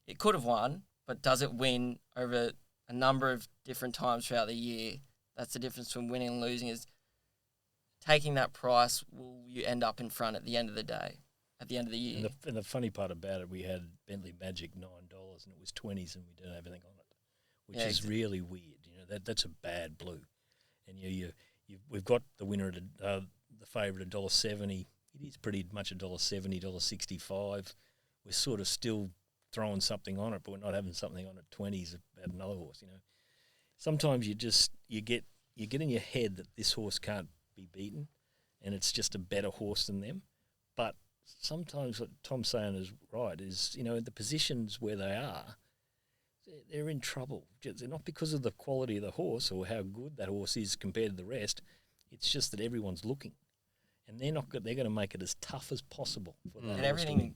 it could have won, but does it win over a number of different times throughout the year? That's the difference between winning and losing, is taking that price, will you end up in front at the end of the day, at the end of the year. And the funny part about it, we had Bentley Magic $9 and it was 20s and we didn't have anything on it, which is really weird. That's a bad blue. And we've got the winner at the favourite $1.70. It is pretty much $1.70, $1.65. We're sort of still throwing something on it, but we're not having something on at 20s about another horse. Sometimes you get in your head that this horse can't be beaten, and it's just a better horse than them. But sometimes what Tom's saying is right. Is the positions where they are, they're in trouble. They're not because of the quality of the horse or how good that horse is compared to the rest. It's just that everyone's looking, and they're not good. They're going to make it as tough as possible for that. And everything,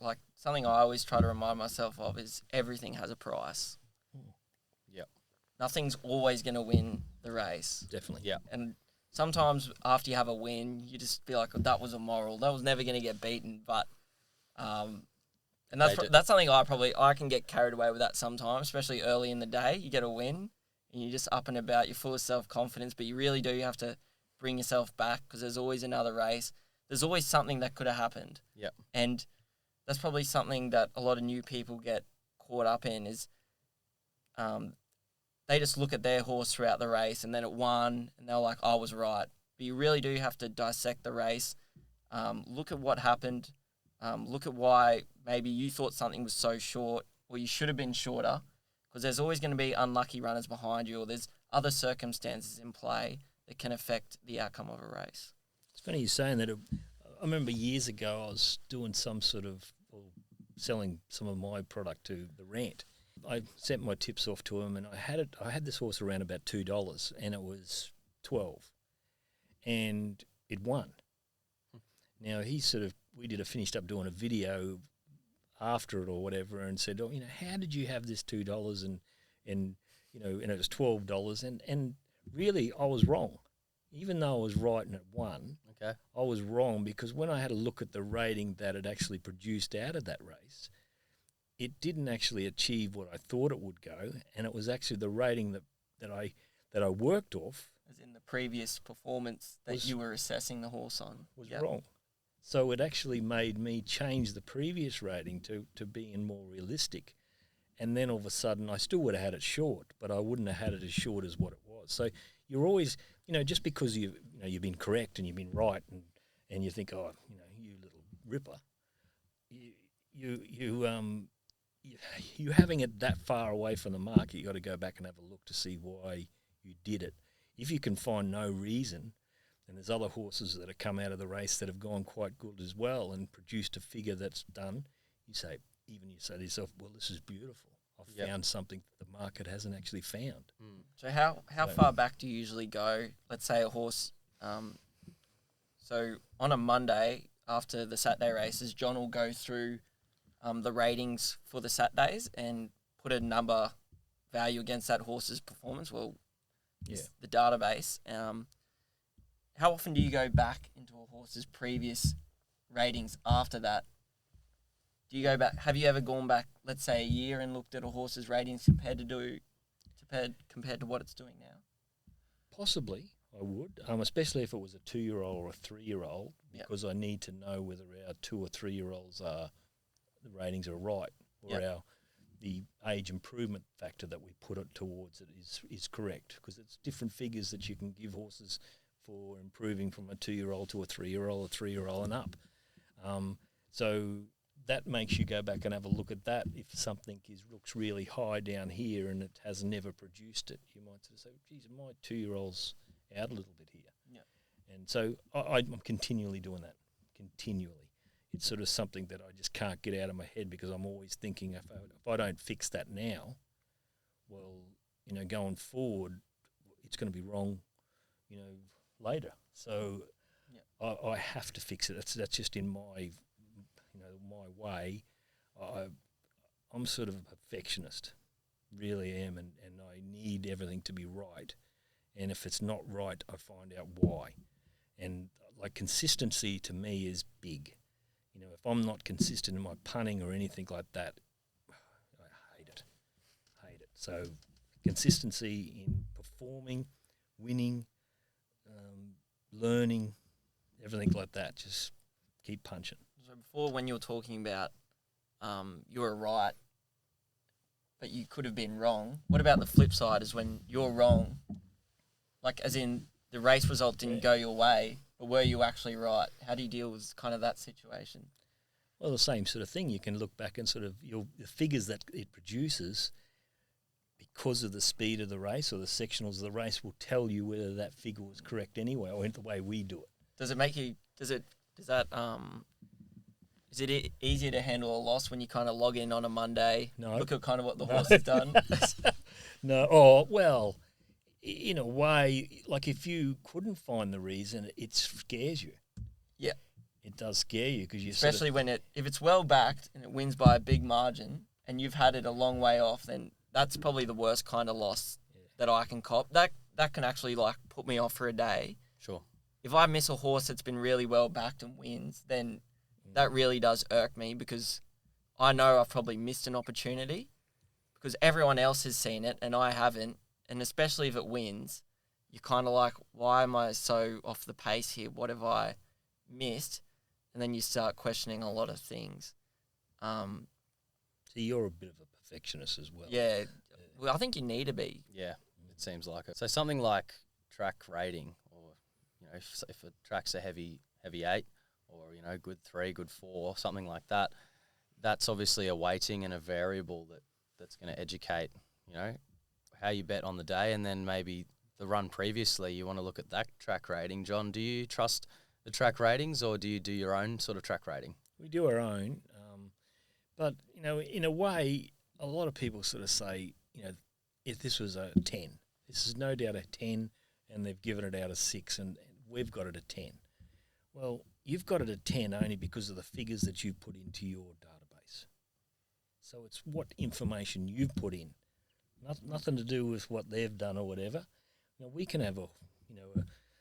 like something I always try to remind myself of is everything has a price. Yep. Nothing's always going to win the race. Definitely. Yeah. And sometimes after you have a win, you just be like, oh, that was immoral. That was never going to get beaten. But, and that's something I can get carried away with that sometimes, especially early in the day. You get a win and you're just up and about. You're full of self-confidence, but you really do have to bring yourself back because there's always another race. There's always something that could have happened. Yep. And that's probably something that a lot of new people get caught up in is they just look at their horse throughout the race and then it won and they're like, I was right. But you really do have to dissect the race, look at what happened, look at why maybe you thought something was so short or you should have been shorter, because there's always going to be unlucky runners behind you or there's other circumstances in play that can affect the outcome of a race. It's funny you saying that. I remember years ago I was doing some sort of, selling some of my product to the rant. I sent my tips off to him, and I had this horse around about $2, and it was 12, and it won. Now we finished up doing a video after it or whatever, and said, oh, how did you have this $2 and it was $12, and really I was wrong, even though I was right and it won. Okay. I was wrong because when I had a look at the rating that it actually produced out of that race, it didn't actually achieve what I thought it would go, and it was actually the rating that I worked off. As in the previous performance that you were assessing the horse on. Was wrong. So it actually made me change the previous rating to being more realistic. And then all of a sudden I still would have had it short, but I wouldn't have had it as short as what it was. So you're always, just because you've been correct and you've been right and you think, oh, you little ripper, you having it that far away from the mark, you got to go back and have a look to see why you did it. If you can find no reason, and there's other horses that have come out of the race that have gone quite good as well and produced a figure that's done, you say to yourself, well, this is beautiful. I've found something that the market hasn't actually found. So how far back do you usually go? Let's say a horse, so on a Monday after the Saturday races, John will go through the ratings for the Saturdays and put a number value against that horse's performance. Well, the database. How often do you go back into a horse's previous ratings after that? Do you go back? Have you ever gone back, let's say, a year and looked at a horse's ratings compared to what it's doing now? Possibly, I would, especially if it was a 2-year-old or a 3-year-old, because I need to know whether our 2 or 3-year-olds the ratings are right, or the age improvement factor that we put it towards it is correct, because it's different figures that you can give horses for improving from a 2-year-old to a 3-year-old, a 3-year-old and up. So that makes you go back and have a look at that. If something looks really high down here and it has never produced it, you might sort of say, geez, my 2-year-old's out a little bit here. Yeah. And so I'm continually doing that, continually. It's sort of something that I just can't get out of my head, because I'm always thinking if I don't fix that now, well, going forward, it's going to be wrong, later. So I have to fix it. That's just in my my way. I'm sort of a perfectionist, really am, and I need everything to be right. And if it's not right, I find out why. And like consistency to me is big. If I'm not consistent in my punting or anything like that, I hate it. So consistency in performing, winning, learning, everything like that. Just keep punching. So before, when you were talking about you were right, but you could have been wrong, what about the flip side is when you're wrong, like as in the race result didn't go your way, but were you actually right? How do you deal with kind of that situation? Well, the same sort of thing. You can look back and sort of the figures that it produces, because of the speed of the race or the sectionals of the race, will tell you whether that figure was correct anyway, or the way we do it. Does it make you? Does that Is it easier to handle a loss when you kind of log in on a Monday, No. look at kind of what the horse has done? No. Oh, well, in a way, like if you couldn't find the reason, it scares you. Yeah. It does scare you because you Especially when if it's well backed and it wins by a big margin and you've had it a long way off, then that's probably the worst kind of loss that I can cop. That can actually like put me off for a day. Sure. If I miss a horse that's been really well backed and wins, then that really does irk me because I know I've probably missed an opportunity because everyone else has seen it and I haven't. And especially if it wins, you're kind of like, why am I so off the pace here? What have I missed? And then you start questioning a lot of things. So you're a bit of a perfectionist as well. Yeah. Well, I think you need to be. Yeah, it seems like it. So something like track rating, or if a track's a heavy 8, or good 3, good 4, something like that. That's obviously a weighting and a variable that's going to educate how you bet on the day, and then maybe the run previously. You want to look at that track rating. John, do you trust the track ratings, or do you do your own sort of track rating? We do our own, but in a way, a lot of people sort of say, if this was a 10, this is no doubt a 10, and they've given it out a 6, and we've got it a 10. Well, you've got it a 10 only because of the figures that you put into your database. So it's what information you've put in, nothing to do with what they've done or whatever. We can have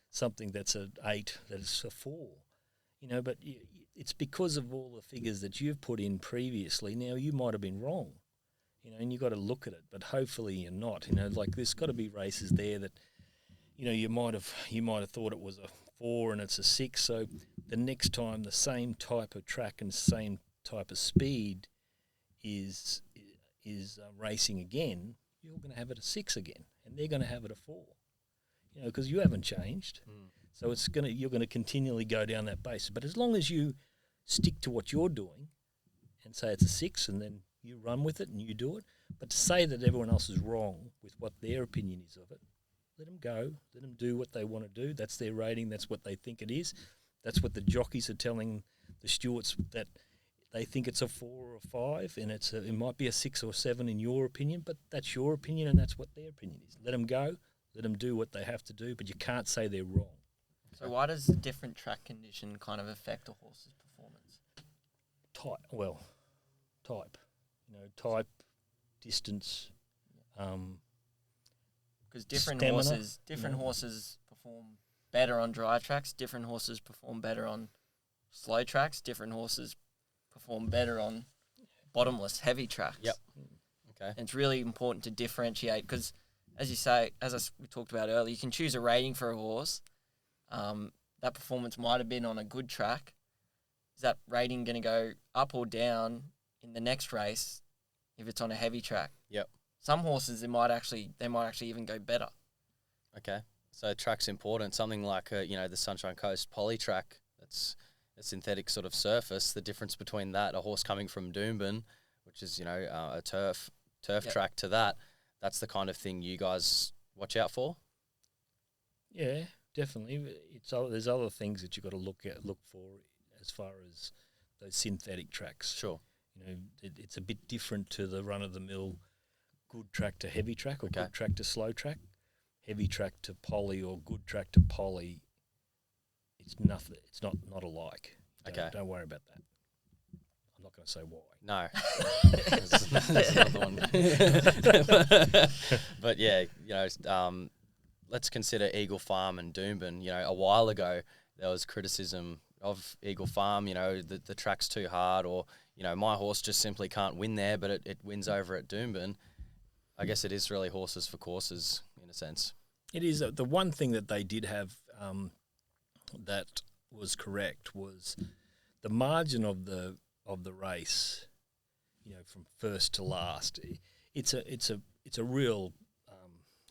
something that's an 8 that is a 4, but it's because of all the figures that you've put in previously. Now you might have been wrong, and you've got to look at it, but hopefully you're not. Like there's got to be races there that, you might have thought it was a 4 and it's a 6. So the next time the same type of track and same type of speed is racing again, you're going to have it a 6 again, and they're going to have it a 4. Because you haven't changed. So you're going to continually go down that basis. But as long as you stick to what you're doing and say it's a 6, and then you run with it and you do it, but to say that everyone else is wrong with what their opinion is of it, let them go. Let them do what they want to do. That's their rating. That's what they think it is. That's what the jockeys are telling the stewards, that they think it's a 4 or a 5, and it might be a 6 or 7 in your opinion, but that's your opinion and that's what their opinion is. Let them go. Let them do what they have to do, but you can't say they're wrong. So why does a different track condition kind of affect a horse's performance? Type. Type, distance. Because different stamina, horses perform better on dry tracks. Different horses perform better on slow tracks. Different horses perform better on bottomless, heavy tracks. Yep. Okay. And it's really important to differentiate because, as you say, we talked about earlier, you can choose a rating for a horse. That performance might have been on a good track. Is that rating going to go up or down in the next race if it's on a heavy track? Yep. Some horses, they might actually even go better. Okay. So track's important. Something like the Sunshine Coast poly track, that's a synthetic sort of surface. The difference between that, a horse coming from Doomben, which is a turf track, to that's the kind of thing you guys watch out for. Yeah, definitely. There's other things that you've got to look for as far as those synthetic tracks. Sure. It's a bit different to the run-of-the-mill good track to heavy track, or Okay. good track to slow track. Heavy track to poly or good track to poly, it's nothing. It's not alike. Don't worry about that. I'm not going to say why. No. That's another one. But yeah, let's consider Eagle Farm and Doomben. A while ago there was criticism of Eagle Farm, the track's too hard, or, my horse just simply can't win there, but it wins over at Doomben. I guess it is really horses for courses in a sense. It is. The one thing that they did have that was correct was the margin of the race, from first to last. It's a real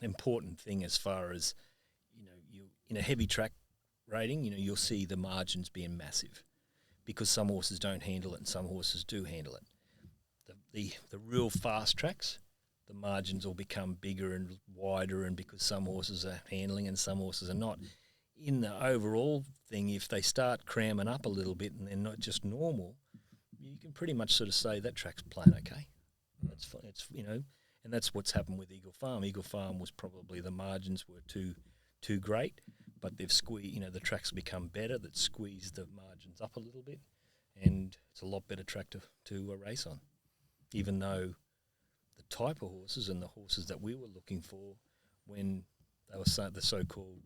important thing as far as, you in a heavy track rating, you'll see the margins being massive because some horses don't handle it and some horses do handle it. The real fast tracks, the margins will become bigger and wider, and because some horses are handling and some horses are not. In the overall thing, if they start cramming up a little bit and they're not just normal, you can pretty much sort of say that track's playing okay. That's fine. It's and that's what's happened with Eagle Farm. Eagle Farm was probably the margins were too great, but they've squeezed. The track's become better. That squeezed the margins up a little bit, and it's a lot better track to race on. Even though the type of horses and the horses that we were looking for when they were the so-called,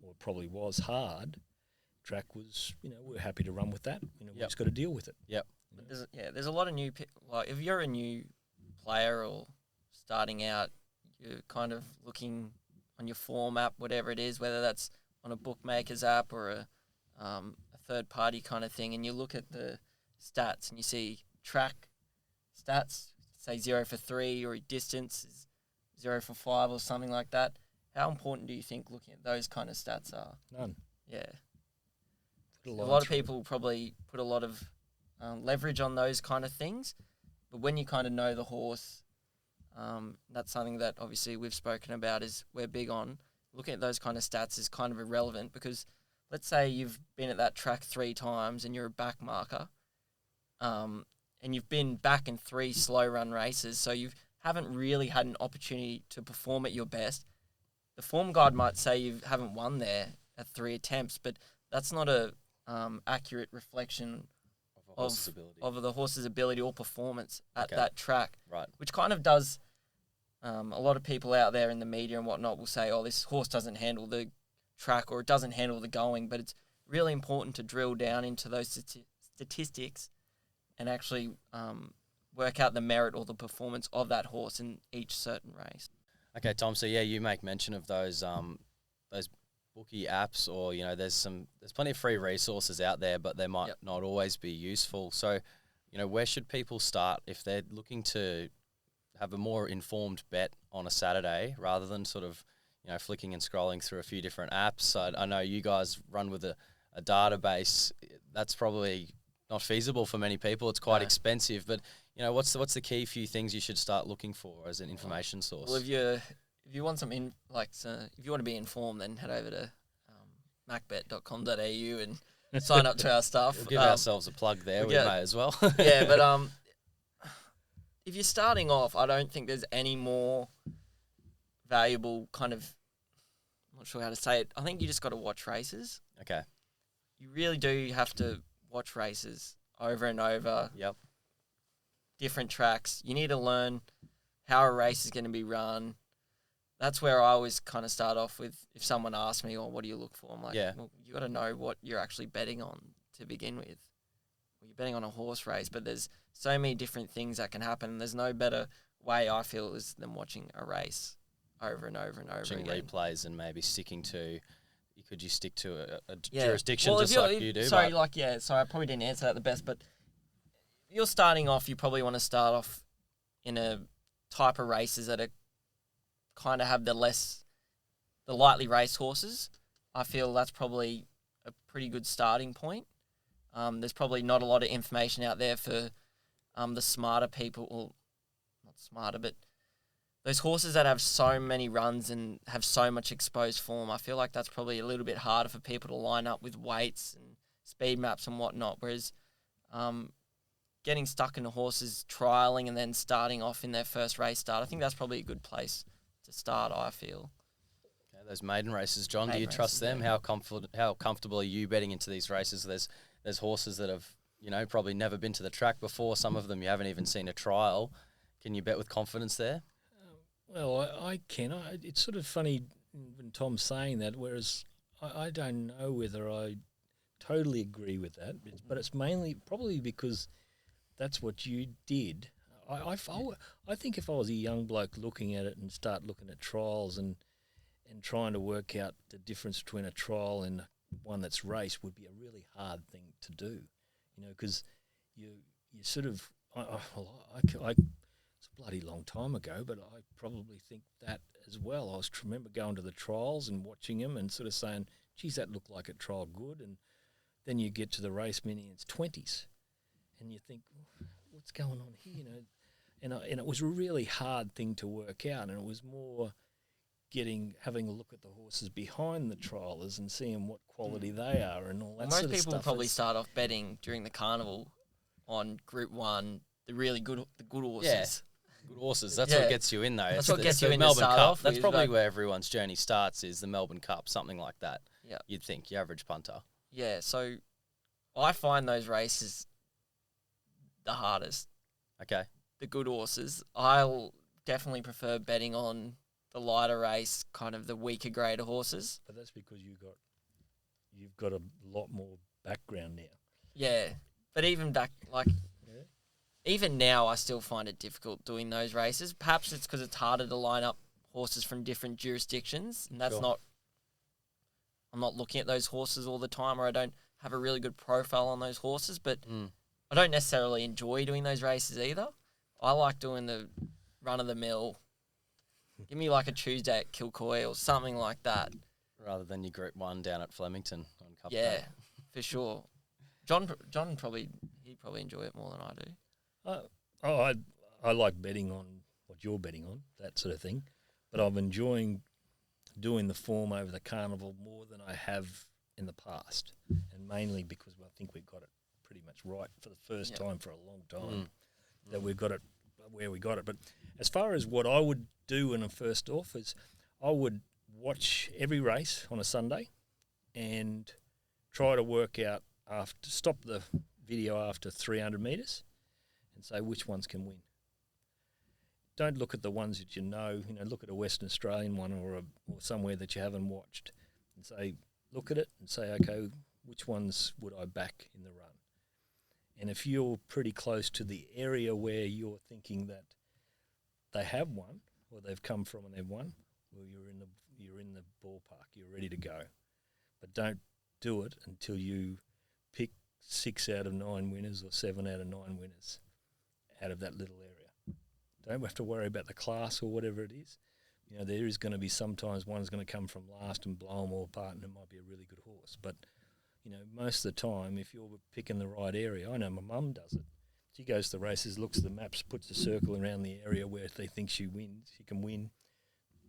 or it probably was hard track was, we're happy to run with that. We just got to deal with it. Yep. But there's a lot of new like if you're a new player or starting out, you're kind of looking on your form app, whatever it is, whether that's on a Bookmaker's app or a third party kind of thing, and you look at the stats and you see track stats, say 0 for 3, or distance is 0 for 5 or something like that. How important do you think looking at those kind of stats are? None. Yeah. A A lot of people probably put a lot of leverage on those kind of things, but when you kind of know the horse, that's something that obviously we've spoken about, is we're big on. Looking at those kind of stats is kind of irrelevant, because let's say you've been at that track 3 times and you're a back marker, and you've been back in 3 slow run races, so you haven't really had an opportunity to perform at your best. The form guide might say you haven't won there at 3 attempts, but that's not a accurate reflection of the horse's ability or performance at that track. Right. Which kind of does, a lot of people out there in the media and whatnot will say, oh, this horse doesn't handle the track, or it doesn't handle the going, but it's really important to drill down into those statistics and actually work out the merit or the performance of that horse in each certain race. Okay, Tom. So you make mention of those bookie apps, or there's plenty of free resources out there, but they might not always be useful. So, where should people start if they're looking to have a more informed bet on a Saturday, rather than sort of flicking and scrolling through a few different apps? I know you guys run with a database. That's probably not feasible for many people. It's quite expensive, but what's the key few things you should start looking for as an information source? Well, if you want if you want to be informed, then head over to macbet.com.au and sign up to our stuff. We'll give ourselves a plug there. We may as well. Yeah, but if you're starting off, I don't think there's any more valuable kind of, I'm not sure how to say it. I think you just got to watch races. Okay. You really do have to watch races over and over. Yep. Different tracks. You need to learn how a race is going to be run. That's where I always kind of start off with, if someone asks me, what do you look for? I'm like, well, you got to know what you're actually betting on to begin with. Well, you're betting on a horse race, but there's so many different things that can happen. There's no better way, I feel, than watching a race over and over and over again. Watching replays and maybe sticking to, could you stick to a jurisdiction just like you do? Sorry, I probably didn't answer that the best, but if you're starting off, you probably want to start off in a type of races that are kind of have the lightly raced horses. I feel that's probably a pretty good starting point. There's probably not a lot of information out there for the smarter people, or not smarter, but those horses that have so many runs and have so much exposed form. I feel like that's probably a little bit harder for people to line up with weights and speed maps and whatnot, whereas getting stuck in a horse's trialling and then starting off in their first race start, I think that's probably a good place to start, I feel. Okay, those maiden races, John, do you trust them? Yeah. How comfortable are you betting into these races? There's horses that have, probably never been to the track before. Some of them you haven't even seen a trial. Can you bet with confidence there? Well, I can. It's sort of funny when Tom's saying that, whereas I don't know whether I totally agree with that, but it's mainly probably because that's what you did. I think if I was a young bloke looking at it and start looking at trials and trying to work out the difference between a trial and one that's race would be a really hard thing to do, because you sort of it's a bloody long time ago, but I probably think that as well. I remember going to the trials and watching them and sort of saying, geez, that looked like a trial good, and then you get to the race mini and it's 20s, and you think, what's going on here, And it was a really hard thing to work out, and it was more having a look at the horses behind the trialers and seeing what quality they are and all that sort of stuff. Most people probably start off betting during the carnival on Group 1, the good horses. Good horses. That's Yeah. what gets you in, though. That's It's what the- gets it's you the in to Melbourne start Cup. off That's with, probably but- where everyone's journey starts, is the Melbourne Cup, something like that. Yeah. You'd think, your average punter. Yeah, so I find those races the hardest. Okay. The good horses. I'll definitely prefer betting on the lighter race, kind of the weaker grade of horses. But that's because you've got a lot more background now. Yeah, but even back, like, Yeah. even now, I still find it difficult doing those races. Perhaps it's because it's harder to line up horses from different jurisdictions, and that's Sure. not. I'm not looking at those horses all the time, or I don't have a really good profile on those horses. But I don't necessarily enjoy doing those races either. I like doing the run of the mill. Give me like a Tuesday at Kilcoy or something like that. Rather than your Group 1 down at Flemington on Cup Yeah, Day. for sure. John probably enjoy it more than I do. I like betting on what you're betting on, that sort of thing. But I'm enjoying doing the form over the carnival more than I have in the past, and mainly because I think we've got it pretty much right for the first time for a long time. That we've got it where we got it. But as far as what I would do when I'm first off is, I would watch every race on a Sunday and try to work out stop the video after 300 metres and say which ones can win. Don't look at the ones that you know. Look at a Western Australian one or somewhere that you haven't watched, and say, look at it and say, okay, which ones would I back in the run? And if you're pretty close to the area where you're thinking that they have won or they've come from and they've won, well, you're in the ballpark. You're ready to go. But don't do it until you pick 6 out of 9 winners or 7 out of 9 winners out of that little area. Don't have to worry about the class or whatever it is. There is going to be sometimes one's going to come from last and blow them all apart, and it might be a really good horse. But, most of the time, if you're picking the right area, I know my mum does it. She goes to the races, looks at the maps, puts a circle around the area where they think she can win,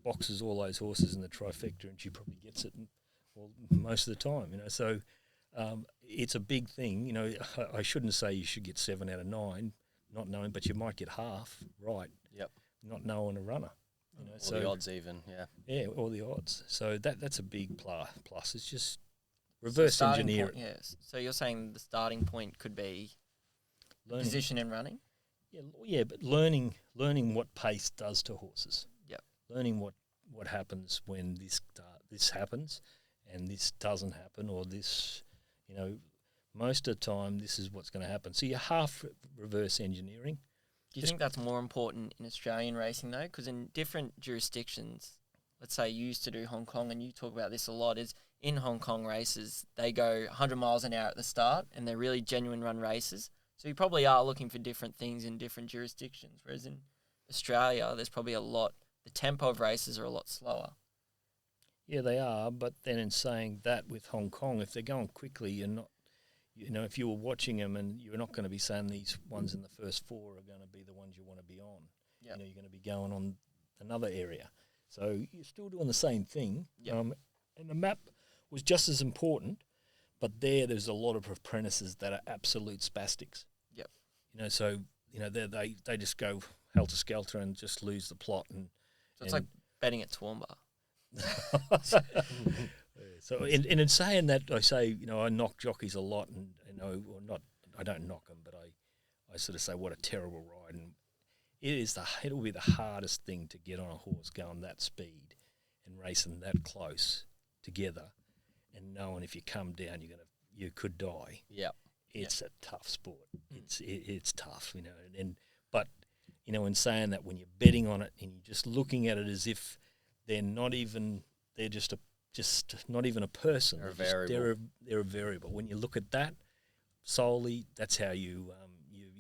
boxes all those horses in the trifecta, and she probably gets it most of the time. So it's a big thing. I shouldn't say you should get 7 out of 9, not knowing, but you might get half right. Yep. Not knowing a runner. Or the odds even, yeah. Yeah, or the odds. So that's a big plus. It's just reverse engineer it. Yes. So you're saying the starting point could be Learning. position and running? Yeah, but learning what pace does to horses. Yep. Learning what happens when this happens and this doesn't happen, or this, most of the time this is what's going to happen. So you're half reverse engineering. Do you think that's more important in Australian racing though? Because in different jurisdictions, let's say you used to do Hong Kong, and you talk about this a lot, is in Hong Kong races, they go 100 miles an hour at the start, and they're really genuine run races. So you probably are looking for different things in different jurisdictions, whereas in Australia, there's probably the tempo of races are a lot slower. Yeah, they are, but then in saying that, with Hong Kong, if they're going quickly, you're not, if you were watching them, and you're not going to be saying these ones in the first 4 are going to be the ones you want to be on. Yep. You're going to be going on another area. So you're still doing the same thing. Yep. And the map was just as important, but there's a lot of apprentices that are absolute spastics. Yep. So they just go helter-skelter and just lose the plot. So it's like betting at Toowoomba. So in saying that, I say, I knock jockeys a lot, and or not. I don't knock them, but I sort of say what a terrible ride, and it'll be the hardest thing to get on a horse going that speed and racing that close together, and knowing if you come down you could die. Yeah, it's a tough sport. It's tough, but in saying that, when you're betting on it and you're just looking at it as if they're not even not even a person. They're a variable. They're a variable. When you look at that solely, that's how you're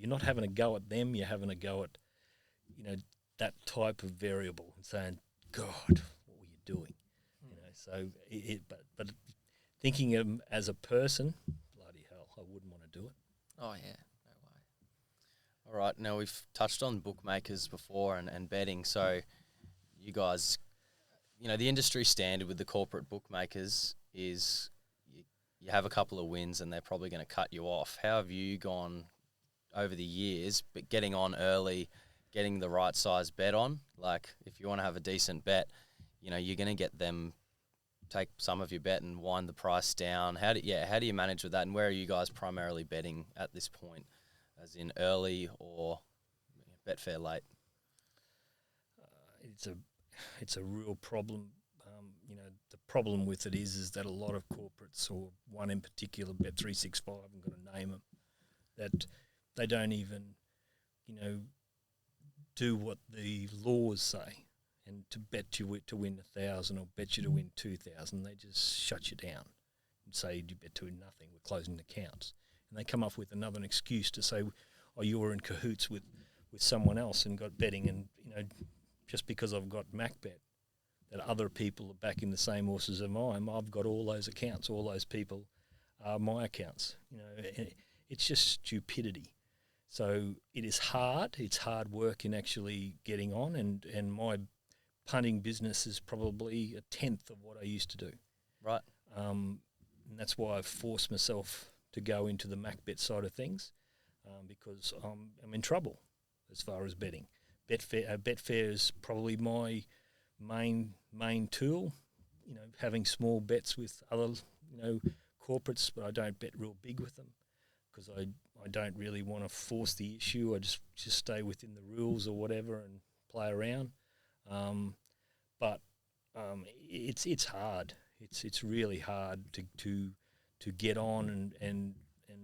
not having a go at them. You're having a go at that type of variable and saying, God, what were you doing? So but thinking of them as a person, bloody hell, I wouldn't want to do it. Oh yeah, no way. All right, now we've touched on bookmakers before and betting. So you guys, the industry standard with the corporate bookmakers is you have a couple of wins and they're probably going to cut you off. How have you gone over the years, but getting on early, getting the right size bet on. Like, if you want to have a decent bet, you know, you're going to get them take some of your bet and wind the price down. How do you manage with that? And where are you guys primarily betting at this point, as in early or bet fair late? It's a real problem. You know, the problem with it is that a lot of corporates, or one in particular, Bet365, I'm going to name them, that they don't even, you know, do what the laws say. And to bet you to win 1,000 or bet you to win 2,000, they just shut you down and say you bet to win nothing. We're closing the accounts, and they come up with another excuse to say, "Oh, you were in cahoots with someone else and got betting." And you know, just because I've got MacBet, that other people are backing the same horses as mine, I've got all those accounts. All those people are my accounts. You know, it's just stupidity. So it is hard. It's hard work in actually getting on, and my punting business is probably 1/10 of what I used to do. Right. And that's why I've forced myself to go into the MacBet side of things, because I'm in trouble as far as betting. Betfair is probably my main tool. You know, having small bets with other, you know, corporates, but I don't bet real big with them because I don't really want to force the issue. I just stay within the rules or whatever and play around. But it's hard. It's really hard to get on and you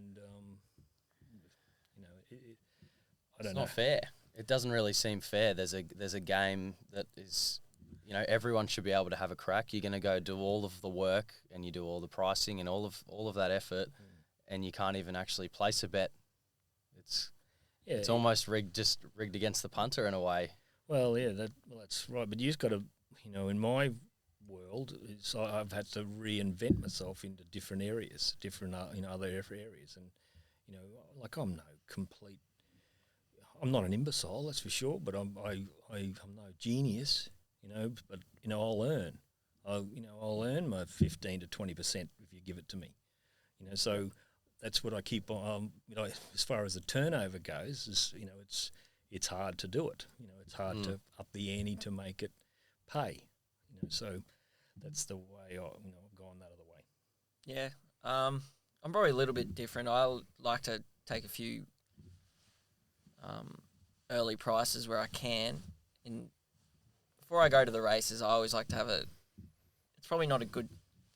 know, I don't know. It's not fair. It doesn't really seem fair. There's a game that is, you know, everyone should be able to have a crack. You're going to go do all of the work and you do all the pricing and all of that effort, and you can't even actually place a bet. It's almost rigged against the punter in a way. Well, yeah, that's right. But you've got to, you know, in my world, I've had to reinvent myself into different areas, other areas, and you know, like I'm not an imbecile, that's for sure, but I'm no genius, you know. But you know, I'll earn my 15 to 20% if you give it to me, you know. So that's what I keep on. You know, as far as the turnover goes, is, you know, it's hard to do it. You know, it's hard to up the ante to make it pay. You know, so that's the way I've gone that other way. Yeah, I'm probably a little bit different. I like to take a few early prices where I can. And before I go to the races, I always like to have it's probably not a good.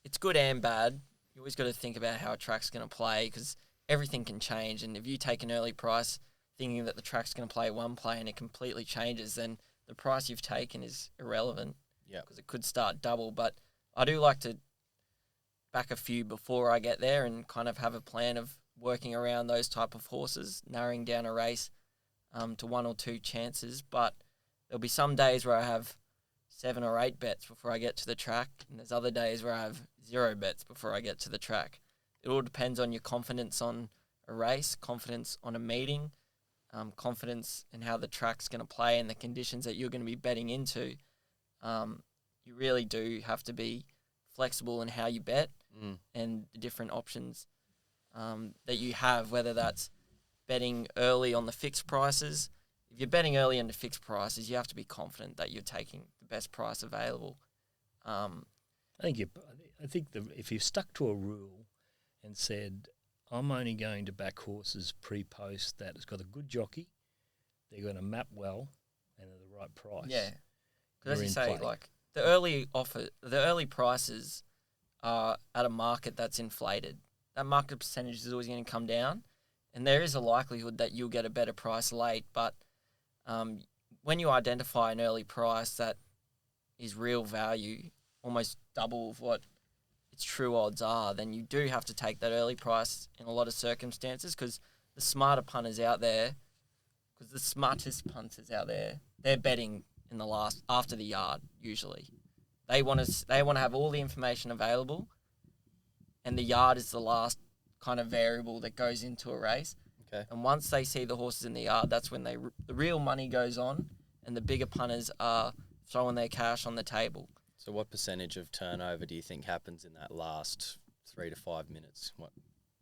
It's good and bad. You always got to think about how a track's going to play, because everything can change. And if you take an early price thinking that the track's going to play one play and it completely changes, then the price you've taken is irrelevant. Yeah. Because it could start double. But I do like to back a few before I get there and kind of have a plan of working around those type of horses, narrowing down a race to 1 or 2 chances. But there'll be some days where I have 7 or 8 bets before I get to the track, and there's other days where I have 0 bets before I get to the track. It all depends on your confidence on a race, confidence on a meeting, confidence in how the track's going to play and the conditions that you're going to be betting into. You really do have to be flexible in how you bet and the different options that you have, whether that's betting early on the fixed prices. If you're betting early on the fixed prices, you have to be confident that you're taking the best price available. I think if you stuck to a rule and said, I'm only going to back horses pre-post that has got a good jockey, they're going to map well, and at the right price. Yeah, because as you say, play. like the early prices are at a market that's inflated. That market percentage is always going to come down, and there is a likelihood that you'll get a better price late. But when you identify an early price that is real value, almost double of what its true odds are, then you do have to take that early price in a lot of circumstances, because the smarter punters out there, because the smartest punters out there, they're betting in the last, after the yard usually. They want to have all the information available, and the yard is the last kind of variable that goes into a race. Okay. And once they see the horses in the yard, that's when the real money goes on, and the bigger punters are throwing their cash on the table. So what percentage of turnover do you think happens in that last 3 to 5 minutes? What,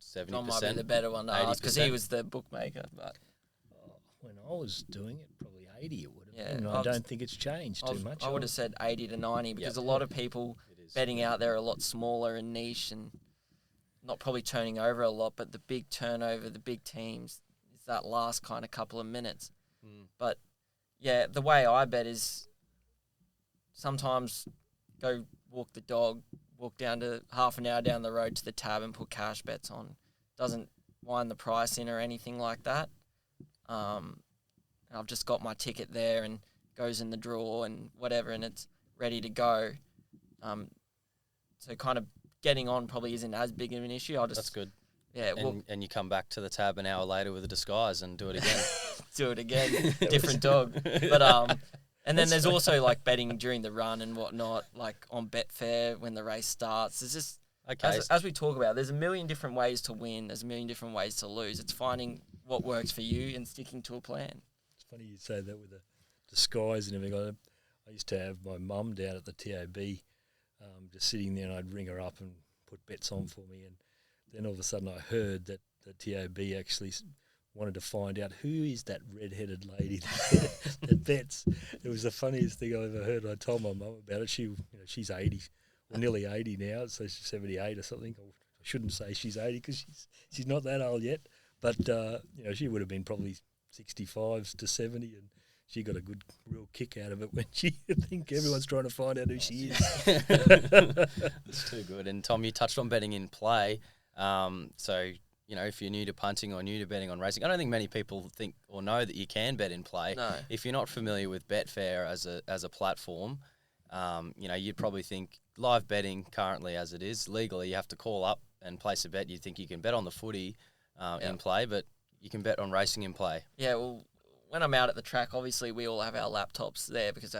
70%. John might be the better one to ask because he 80%. was the bookmaker. But When I was doing it, probably 80 it would have Yeah, been. I don't think it's changed too much. I would have said 80 to 90 because a lot of people It is. betting out there are a lot smaller and niche and not probably turning over a lot, but the big turnover, the big teams, is that last kind of couple of minutes. But, yeah, the way I bet is sometimes go walk the dog, walk down to half an hour down the road to the tab and put cash bets on. Doesn't wind the price in or anything like that. I've just got my ticket there and goes in the drawer and whatever, and it's ready to go. So kind of getting on probably isn't as big of an issue. That's good. Yeah, And you come back to the tab an hour later with a disguise and do it again. do it again, different dog. But and then there's also like betting during the run and whatnot, like on Betfair when the race starts. It's just Okay. as we talk about, there's a million different ways to win. There's a million different ways to lose. It's finding what works for you and sticking to a plan. It's funny you say that with the disguise and everything. I used to have my mum down at the TAB just sitting there, and I'd ring her up and put bets on for me. And then all of a sudden I heard that the TAB actually wanted to find out who is that red-headed lady that bets. It was the funniest thing I ever heard. I told my mum about it. She's 80, or nearly 80 now, so she's 78 or something. I shouldn't say she's 80 because she's not that old yet. But she would have been probably 65 to 70, and she got a good real kick out of it when I think everyone's trying to find out who she is. It's too good. And Tom, you touched on betting in play. So, if you're new to punting or new to betting on racing, I don't think many people think or know that you can bet in play. No. If you're not familiar with Betfair as a platform, you'd probably think live betting currently as it is, legally, you have to call up and place a bet. You think you can bet on the footy in play, but you can bet on racing in play. Yeah, well, when I'm out at the track, obviously we all have our laptops there because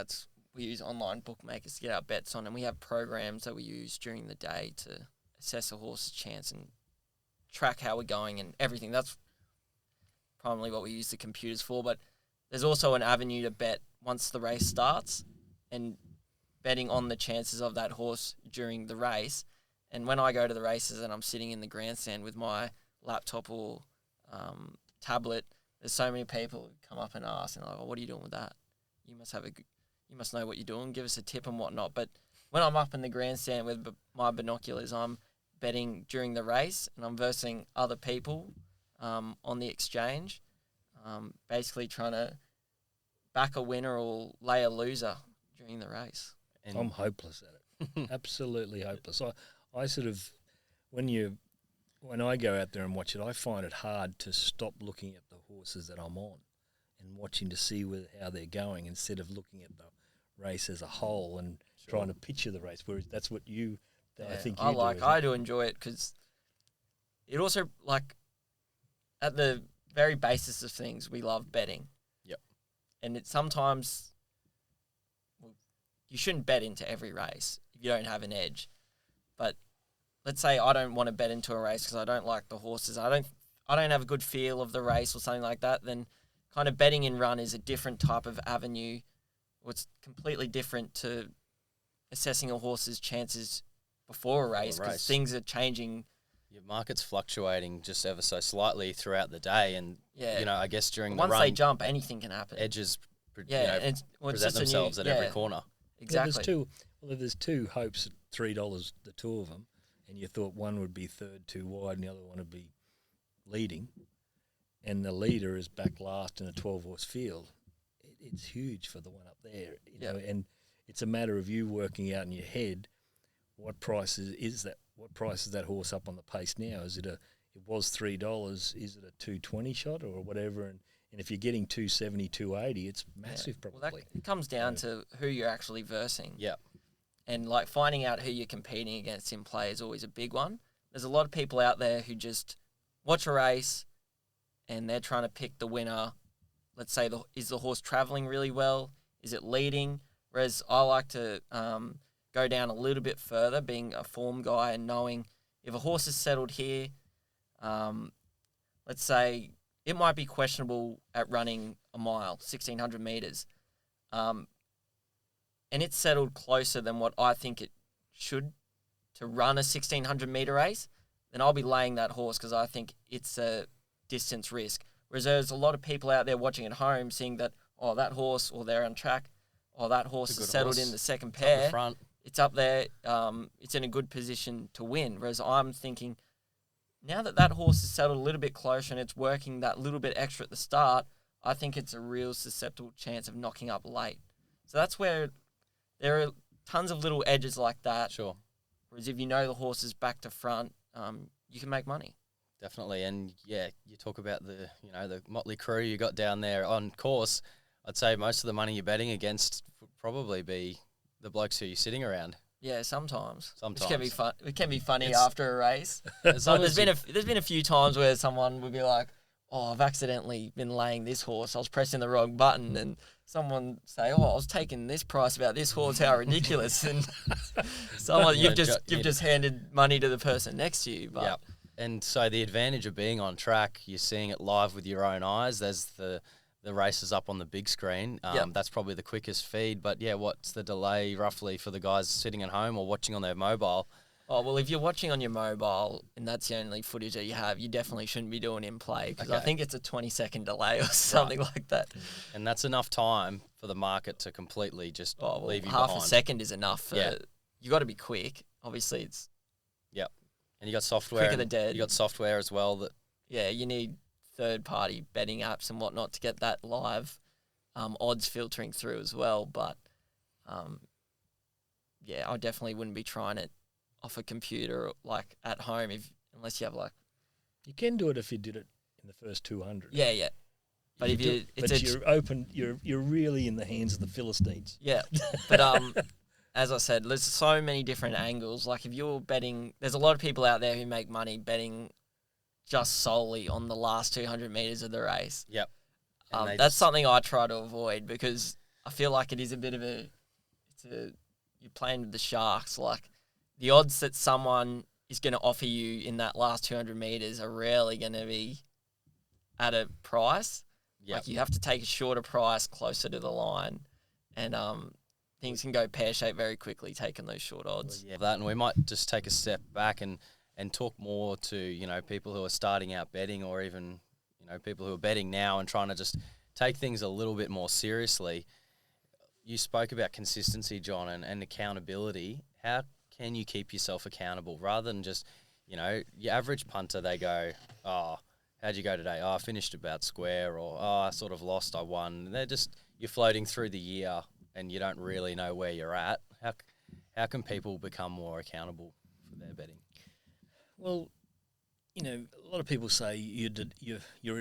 we use online bookmakers to get our bets on, and we have programs that we use during the day to assess a horse's chance and track how we're going and everything. That's primarily what we use the computers for, but there's also an avenue to bet once the race starts and betting on the chances of that horse during the race. And when I go to the races and I'm sitting in the grandstand with my laptop or tablet, there's so many people who come up and ask, and like, "Oh, what are you doing with that? You must know what you're doing. Give us a tip and whatnot." But when I'm up in the grandstand with my binoculars, I'm betting during the race, and I'm versing other people on the exchange, basically trying to back a winner or lay a loser during the race. And I'm hopeless at it. Absolutely hopeless. I sort of, when I go out there and watch it, I find it hard to stop looking at the horses that I'm on and watching to see how they're going instead of looking at the race as a whole and trying to picture the race. Whereas that's what I think you do. I do enjoy it because it also, like, at the very basis of things, we love betting. Yep. And it sometimes, you shouldn't bet into every race if you don't have an edge. But let's say I don't want to bet into a race because I don't like the horses. I don't have a good feel of the race or something like that. Then kind of betting in run is a different type of avenue. It's completely different to assessing a horse's chances before a race because things are changing. Your market's fluctuating just ever so slightly throughout the day, and I guess during once the run, they jump, anything can happen. edges it's present themselves at every corner. Exactly. If there's two hopes at $3, the two of them, and you thought one would be third too wide and the other one would be leading, and the leader is back last in a 12-horse field, it's huge for the one up there. You know, and it's a matter of you working out in your head what price is that. What price is that horse up on the pace now? It was $3. Is it a 220 shot or whatever? And if you're getting 270, 280, it's massive probably. Well, it comes down to who you're actually versing. Yeah. And like finding out who you're competing against in play is always a big one. There's a lot of people out there who just watch a race and they're trying to pick the winner. Let's say, is the horse travelling really well? Is it leading? Whereas I like to go down a little bit further, being a form guy and knowing if a horse is settled here, let's say it might be questionable at running a mile, 1,600 metres, and it's settled closer than what I think it should to run a 1,600 metre race, then I'll be laying that horse because I think it's a distance risk. Whereas there's a lot of people out there watching at home seeing that, oh, that horse, or they're on track, or that horse is settled in the second pair. Front. It's up there. It's in a good position to win. Whereas I'm thinking, now that that horse is settled a little bit closer and it's working that little bit extra at the start, I think it's a real susceptible chance of knocking up late. So that's where there are tons of little edges like that. Sure. Whereas if you know the horse is back to front, you can make money. Definitely. And yeah, you talk about the motley crew you got down there on course. I'd say most of the money you're betting against would probably be the blokes who you're sitting around. Yeah, sometimes. Sometimes. Which can be fun. It can be funny after a race. As long as There's been a few times where someone would be like, "Oh, I've accidentally been laying this horse. I was pressing the wrong button," and someone say, "Oh, I was taking this price about this horse. How ridiculous!" And someone you've just handed money to the person next to you. But yeah. And so the advantage of being on track, you're seeing it live with your own eyes. There's the races up on the big screen. That's probably the quickest feed. But yeah, what's the delay roughly for the guys sitting at home or watching on their mobile? Oh, well, if you're watching on your mobile and that's the only footage that you have, you definitely shouldn't be doing in play because I think it's a 20-second delay or something like that. And that's enough time for the market to completely just leave you half behind. a second is enough. You got to be quick. Obviously, it's... Yep. And you got software. Quicker than dead. You got software as well that... Yeah, you need third-party betting apps and whatnot to get that live odds filtering through as well. But, yeah, I definitely wouldn't be trying it off a computer like at home unless you have like... You can do it if you did it in the first 200. Yeah. But you're open, you're really in the hands of the Philistines. Yeah, but as I said, there's so many different angles. Like if you're betting, there's a lot of people out there who make money betting just solely on the last 200 meters of the race. Yep. That's something I try to avoid because I feel like it is a bit of you're playing with the sharks. Like the odds that someone is going to offer you in that last 200 meters are rarely going to be at a price. Yep. Like you have to take a shorter price closer to the line, and things can go pear-shaped very quickly taking those short odds. Yeah, that, and we might just take a step back and talk more to people who are starting out betting, or even people who are betting now and trying to just take things a little bit more seriously. You spoke about consistency, John, and accountability. How can you keep yourself accountable rather than just your average punter? They go, oh, how'd you go today? Oh, I finished about square, or oh, I sort of lost, I won. You're floating through the year and you don't really know where you're at. How can people become more accountable for their betting? Well, a lot of people say you're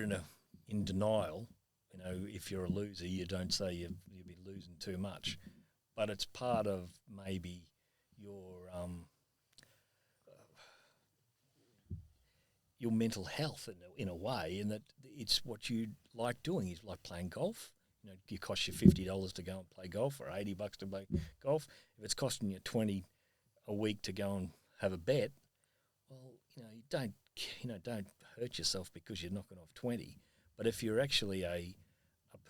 in denial. If you're a loser, you don't say you'll be losing too much, but it's part of maybe your mental health in a way, in that it's what you like doing. Is like playing golf. It costs you $50 to go and play golf, or $80 to play golf. If it's costing you $20 a week to go and have a bet, well, you don't hurt yourself because you're knocking off 20. But if you're actually a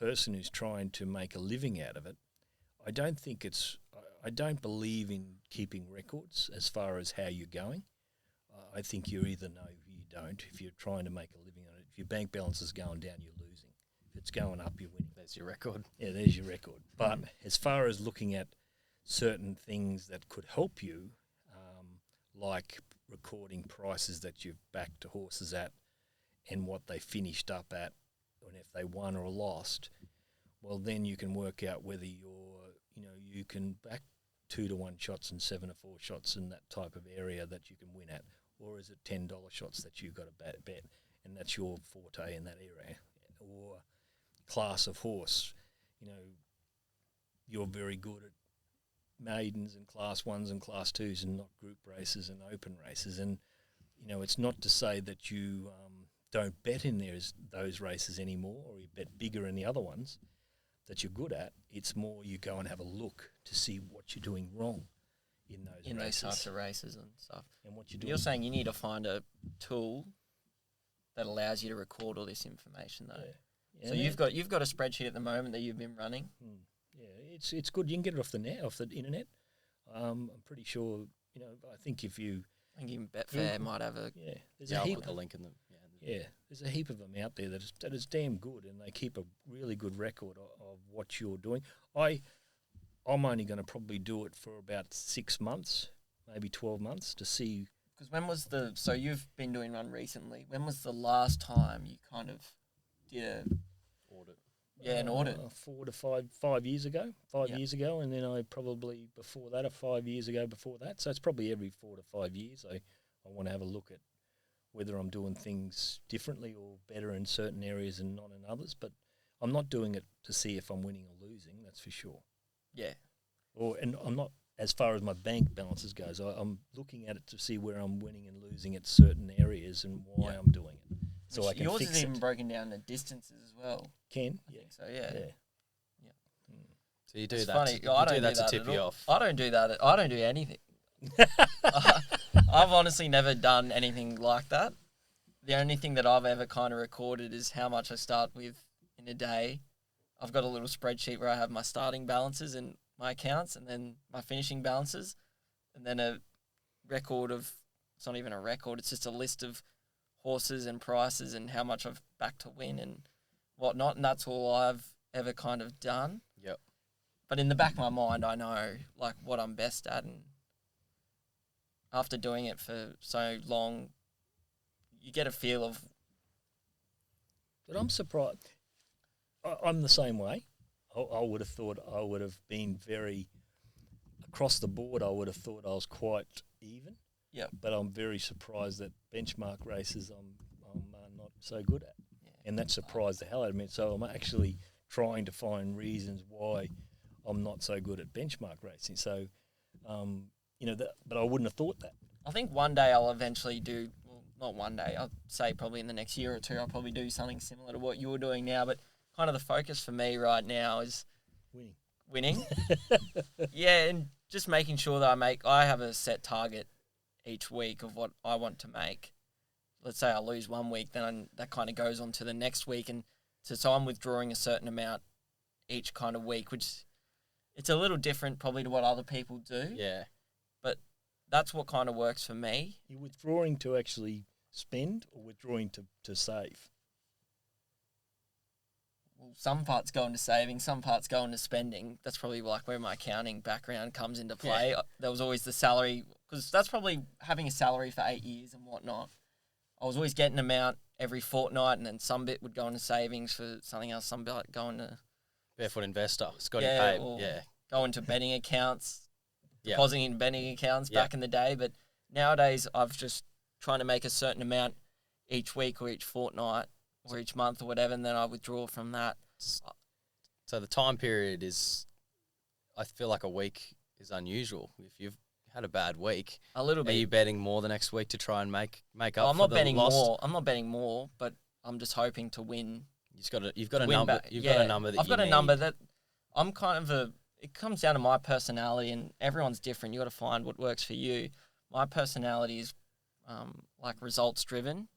person who's trying to make a living out of it, I don't believe in keeping records as far as how you're going. I think you either know or you don't. If you're trying to make a living on it, if your bank balance is going down, you're losing. If it's going up, you're winning. There's your record. Yeah, there's your record. But as far as looking at certain things that could help you, like recording prices that you've backed horses at and what they finished up at, and if they won or lost, well, then you can work out whether you can back 2-to-1 shots and 7-to-4 shots in that type of area that you can win at, or is it $10 shots that you've got to bet, and that's your forte in that area, or class of horse. You're very good at maidens and class 1s and class 2s and not group races and open races, and it's not to say that you don't bet in those races anymore, or you bet bigger in the other ones that you're good at. It's more you go and have a look to see what you're doing wrong in those types of races and stuff. And what you're doing. You're saying you need to find a tool that allows you to record all this information, though. Yeah. So you've got a spreadsheet at the moment that you've been running. Yeah, it's good. You can get it off the internet. I'm pretty sure. I think if you I think even Betfair might have a. Yeah, there's Yeah, a I'll heap. put the link in them. Yeah, there's a heap of them out there that is damn good, and they keep a really good record of what you're doing. I'm only going to probably do it for about 6 months, maybe 12 months to see. Because when was so you've been doing one recently. When was the last time you kind of did an audit? 4 to 5 years ago. 5 Yep. years ago, and then I probably before that, or 5 years ago before that. So it's probably every 4 to 5 years. I want to have a look at whether I'm doing things differently or better in certain areas and not in others. But I'm not doing it to see if I'm winning or losing. That's for sure. Yeah. And I'm not, as far as my bank balances goes, I'm looking at it to see where I'm winning and losing at certain areas and why I'm doing it. So I can yours fix is even it. broken down to distances as well. I think So yeah. So you do It's that. funny. You I don't do that do to that tip at you all. off. I don't do that. I don't do anything. I've honestly never done anything like that. The only thing that I've ever kind of recorded is how much I start with in a day. I've got a little spreadsheet where I have my starting balances and my accounts, and then my finishing balances, and then a record of, it's not even a record, it's just a list of horses and prices and how much I've backed to win and whatnot, and that's all I've ever kind of done. Yep. But in the back of my mind, I know like what I'm best at, and after doing it for so long, you get a feel of. But I'm surprised. I'm the same way. I would have thought I would have been very across the board. I would have thought I was quite even. Yeah. But I'm very surprised that benchmark races I'm not so good at, and that surprised the hell out of me. So I'm actually trying to find reasons why I'm not so good at benchmark racing. So, but I wouldn't have thought that. I think one day I'll eventually do. Well, not one day. I'll say probably in the next year or two, I'll probably do something similar to what you're doing now. But kind of the focus for me right now is winning. Yeah, and just making sure that I have a set target each week of what I want to make. Let's say I lose 1 week, then that kind of goes on to the next week, and so I'm withdrawing a certain amount each kind of week, which it's a little different probably to what other people do. Yeah. But that's what kind of works for me. You're withdrawing to actually spend or withdrawing to save? Well, some parts go into saving, some parts go into spending. That's probably like where my accounting background comes into play. Yeah. There was always the salary, because that's probably having a salary for 8 years and whatnot. I was always getting an amount every fortnight, and then some bit would go into savings for something else, some bit going to Barefoot investor. Scotty Yeah, Pape. or- Yeah. go into betting accounts, Yeah. depositing in betting accounts Yeah. back in the day. But nowadays, I've just trying to make a certain amount each week or each fortnight or each month or whatever, and then I withdraw from that. So the time period is, I feel like a week is unusual. If you've had a bad week, A little are bit. you betting more the next week to try and make up Well, I'm for not the betting lost? more. I'm not betting more, but I'm just hoping to win. You've got a win number. back. You've Yeah, got a number that I've got you a number need. that I'm kind of it comes down to my personality, and everyone's different. You got to find what works for you. My personality is like results driven,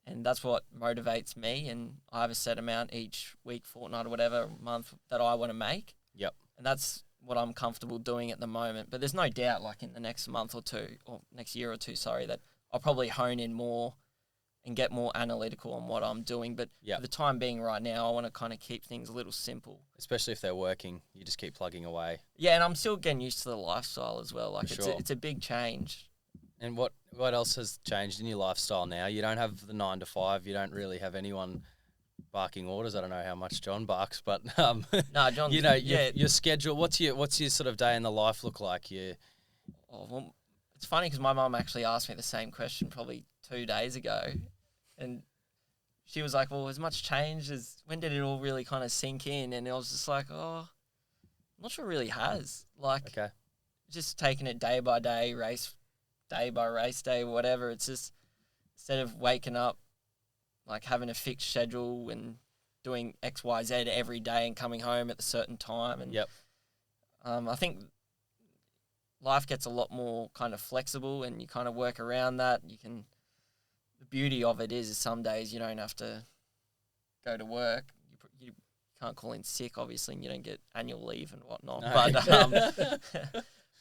and that's what motivates me. And I have a set amount each week, fortnight, or whatever month that I want to make. Yep. And that's what I'm comfortable doing at the moment. But there's no doubt, like in the next month or two, or next year or two, sorry, that I'll probably hone in more and get more analytical on what I'm doing. But Yep. for the time being right now, I want to kind of keep things a little simple. Especially if they're working, you just keep plugging away. Yeah, and I'm still getting used to the lifestyle as well. Like For it's sure. it's a big change. And what else has changed in your lifestyle now? You don't have the 9 to 5. You don't really have anyone barking orders. I don't know how much John barks, but No, John. you know, yeah. your schedule. What's your sort of day in the life look like? Oh, well, it's funny because my mum actually asked me the same question probably 2 days ago, and she was like, "Well, as much change as when did it all really kind of sink in?" And I was just like, "Oh, I'm not sure it really has. Like, Okay. just taking it day by day, race day by race day, whatever. It's just instead of waking up, like having a fixed schedule and doing X, Y, Z every day and coming home at a certain time. And Yep. I think life gets a lot more kind of flexible, and you kind of work around that. The beauty of it is some days you don't have to go to work. You can't call in sick, obviously, and you don't get annual leave and whatnot. No.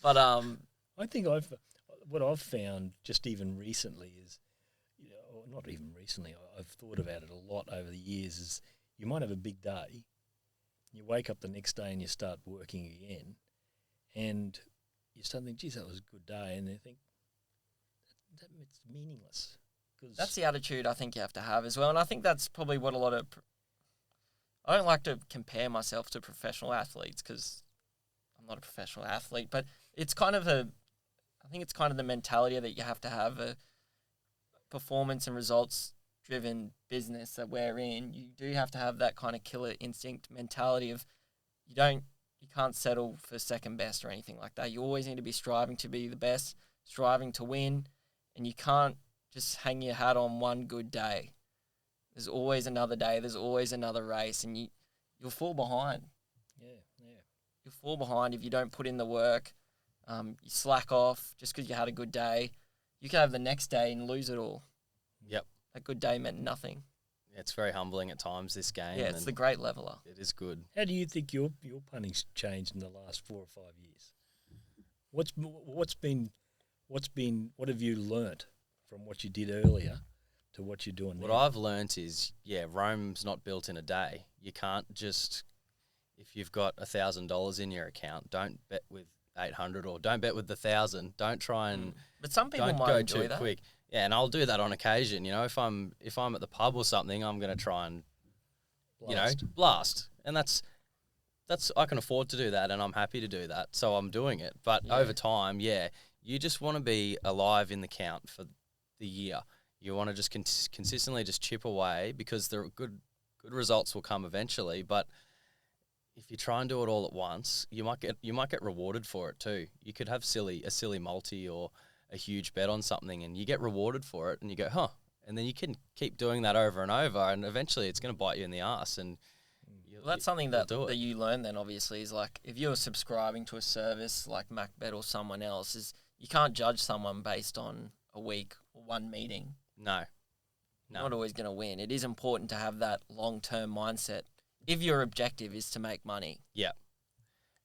But I think what I've found just even recently is, or not even recently, I've thought about it a lot over the years, is you might have a big day, you wake up the next day and you start working again, and you start thinking, geez, that was a good day, and you think, that it's meaningless. That's the attitude I think you have to have as well, and I think that's probably what a lot of... I don't like to compare myself to professional athletes because I'm not a professional athlete, but it's kind of I think it's kind of the mentality that you have to have, a performance and results-driven business that we're in. You do have to have that kind of killer instinct mentality of you can't settle for second best or anything like that. You always need to be striving to be the best, striving to win, and you can't just hang your hat on one good day. There's always another day. There's always another race, and you'll fall behind. Yeah. You'll fall behind if you don't put in the work. You slack off just because you had a good day. You can have the next day and lose it all. Yep. That good day meant nothing. Yeah, it's very humbling at times, this game. Yeah, it's the great leveler. It is good. How do you think your punting's changed in the last 4 or 5 years? What have you learnt from what you did earlier to what you're doing now? What I've learnt is, Rome's not built in a day. You can't just, if you've got $1,000 in your account, don't bet with 800 or don't bet with the 1,000. Don't try and But some people don't might go enjoy too that. quick. Yeah, and I'll do that on occasion. If I'm at the pub or something, I'm going to try and blast. And that's I can afford to do that, and I'm happy to do that. So I'm doing it. But over time, you just want to be alive in the count for the year. You want to just consistently just chip away, because the good results will come eventually. But if you try and do it all at once, you might get rewarded for it too. You could have a silly multi or a huge bet on something, and you get rewarded for it, and you go, huh? And then you can keep doing that over and over, and eventually it's going to bite you in the ass. And that's something that you learn then, obviously, is like if you're subscribing to a service like Macbet or someone else, is you can't judge someone based on a week or one meeting. No. You're not always going to win. It is important to have that long-term mindset if your objective is to make money. Yeah.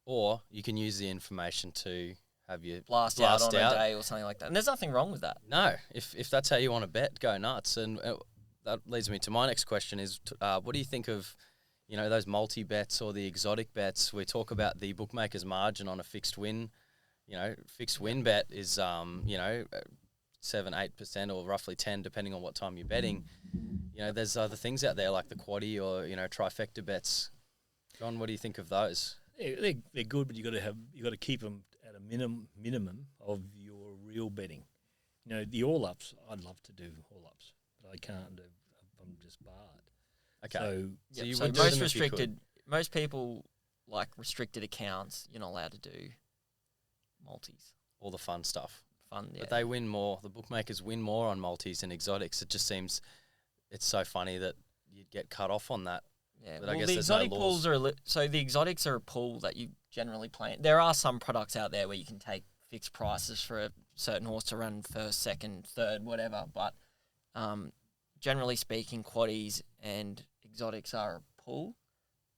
Or you can use the information to have you blast out on a day or something like that. And there's nothing wrong with that. No. If that's how you want to bet, go nuts. And that leads me to my next question is, what do you think of, those multi-bets or the exotic bets? We talk about the bookmaker's margin on a fixed win. Fixed win bet is, 7-8% or roughly 10, depending on what time you're betting. There's other things out there like the quaddie or trifecta bets. John, what do you think of those? Yeah, they're good, but you got to keep them at a minimum of your real betting. The all ups. I'd love to do all ups, but I can't do. I'm just barred. Okay. So you so would do most them if you restricted. could. Most people like restricted accounts. You're not allowed to do multis. All the fun stuff. Yeah. But they win more. The bookmakers win more on multis and exotics. It just seems it's so funny that you'd get cut off on that. Yeah, But I guess the there's no exotic laws. pools so the exotics are a pool that you generally play in. There are some products out there where you can take fixed prices for a certain horse to run first, second, third, whatever. But generally speaking, quaddies and exotics are a pool.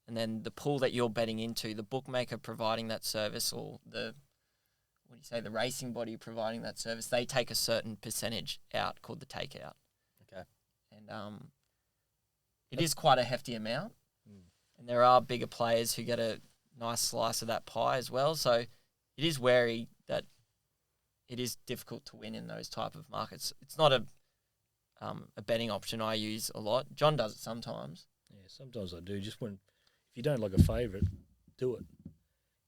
And then the pool that you're betting into, the bookmaker providing that service, or the racing body providing that service, they take a certain percentage out called the takeout. Okay. And it is quite a hefty amount. And there are bigger players who get a nice slice of that pie as well. So it is wary that it is difficult to win in those type of markets. It's not a betting option I use a lot. John does it sometimes. Yeah, sometimes I do. Just if you don't like a favourite, do it.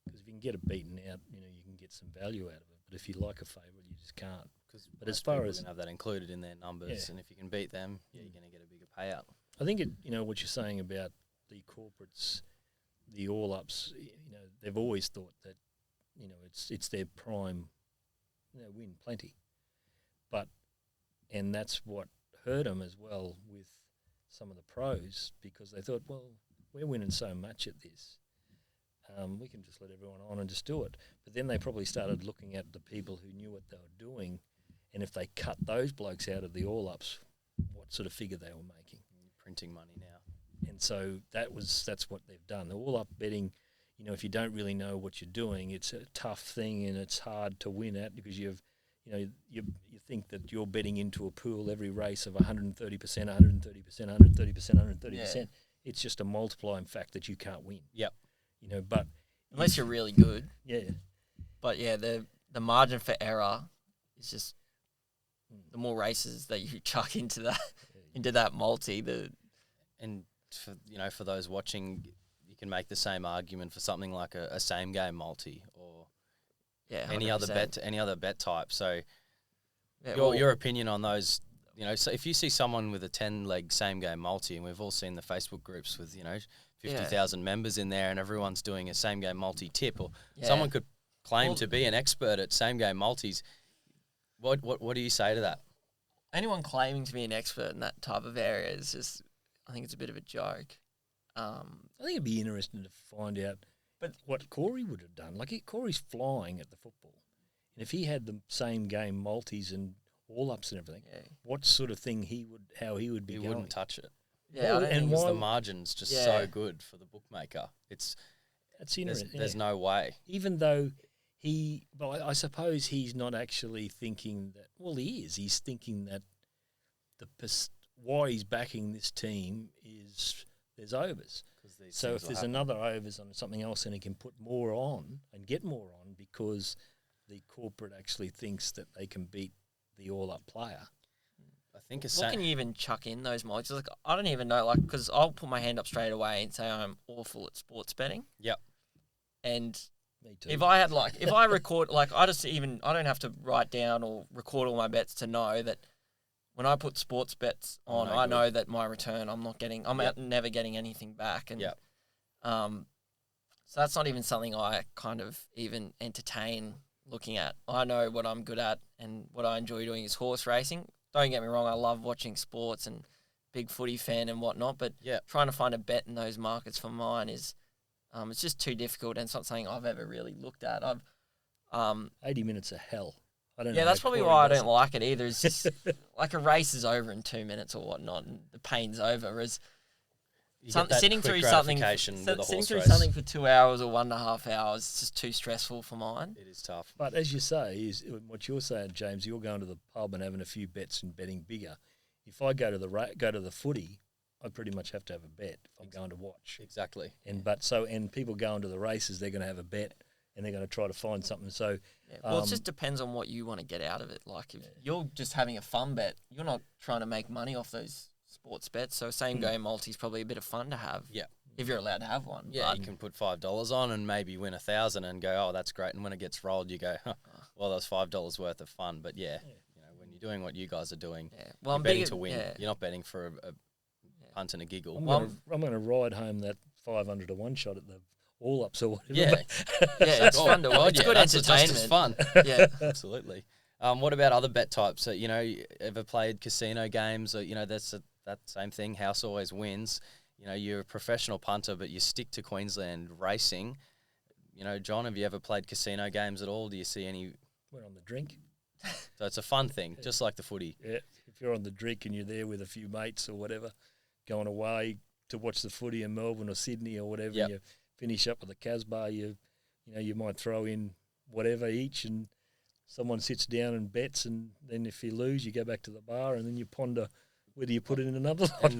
Because if you can get it beaten out, you can get some value out of it. But if you like a favourite, you just can't. But as far as have that included in their numbers, and if you can beat them, you're going to get a bigger payout. I think what you're saying about the corporates, the all ups, they've always thought that, it's their prime, win plenty. And that's what hurt them as well with some of the pros, because they thought, well, we're winning so much at this. We can just let everyone on and just do it. But then they probably started looking at the people who knew what they were doing, and if they cut those blokes out of the all-ups, what sort of figure they were making. Printing money now. And so that's what they've done. The all-up betting, if you don't really know what you're doing, it's a tough thing and it's hard to win at, because you've you think that you're betting into a pool every race of 130%, 130%, 130%, 130%. It's just a multiplying fact that you can't win. Yep. But unless you're really good. Yeah. But yeah, the margin for error is just the more races that you chuck into that multi, and for those watching, you can make the same argument for something like a same game multi or any 100%. other bet type. So Yeah, your opinion on those, so if you see someone with a 10-leg same game multi, and we've all seen the Facebook groups with 50,000 members in there, and everyone's doing a same game multi tip, or someone could claim to be an expert at same game multis. What do you say to that? Anyone claiming to be an expert in that type of area is just, I think it's a bit of a joke. I think it'd be interesting to find out what Corey would have done. Like, Corey's flying at the football. And if he had the same game multis and all-ups and everything, what sort of thing how he would be going? He wouldn't touch it. Yeah, and the margin's just so good for the bookmaker. That's interesting. There's no way. Even though I suppose he's not actually thinking that. Well, he is. He's thinking that why he's backing this team is there's overs. So if there's another overs on something else, then he can put more on and get more on because the corporate actually thinks that they can beat the all-up player. I think what can you even chuck in those multis? Like, I don't even know, because I'll put my hand up straight away and say I'm awful at sports betting. Yep. And me too. if I had if I record, I don't have to write down or record all my bets to know that when I put sports bets on, I know that my return, I'm never getting anything back. And so that's not even something I kind of even entertain looking at. I know what I'm good at, and what I enjoy doing is horse racing. Don't get me wrong, I love watching sports and big footy fan and whatnot, but trying to find a bet in those markets for mine is it's just too difficult, and it's not something I've ever really looked at. 80 minutes of hell. I don't know. Yeah, that's probably why I don't like it either. It's just like a race is over in 2 minutes or whatnot, and the pain's over. Whereas sitting through something for 2 hours or 1.5 hours, it's just too stressful for mine. It is tough. But as you say, is what you're saying, James. You're going to the pub and having a few bets and betting bigger. If I go to the footy, I pretty much have to have a bet if I'm going to watch. Exactly. And people going to the races, they're going to have a bet and they're going to try to find something. So, it just depends on what you want to get out of it. Like, if you're just having a fun bet, you're not trying to make money off those sports bets. So same game multi is probably a bit of fun to have. Yeah. If you're allowed to have one. Yeah, you can put $5 on and maybe win 1,000 and go, oh, that's great. And when it gets rolled, you go, well, that's $5 worth of fun. But when you're doing what you guys are doing, you're betting to win. Yeah. You're not betting for a punt and a giggle. I'm going to ride home that 500 to 1 shot at the all-ups or whatever. Yeah, it's fun to watch. It's good entertainment. Just as fun. Yeah, absolutely. What about other bet types? So, ever played casino games? Or, that's that same thing. House always wins. You're a professional punter, but you stick to Queensland racing. John, have you ever played casino games at all? Do you see any? We're on the drink. So it's a fun thing, just like the footy. Yeah, if you're on the drink and you're there with a few mates or whatever, going away to watch the footy in Melbourne or Sydney or whatever, and you finish up with a Casbah, you might throw in whatever each, and someone sits down and bets, and then if you lose, you go back to the bar, and then you ponder whether you put it in another lot.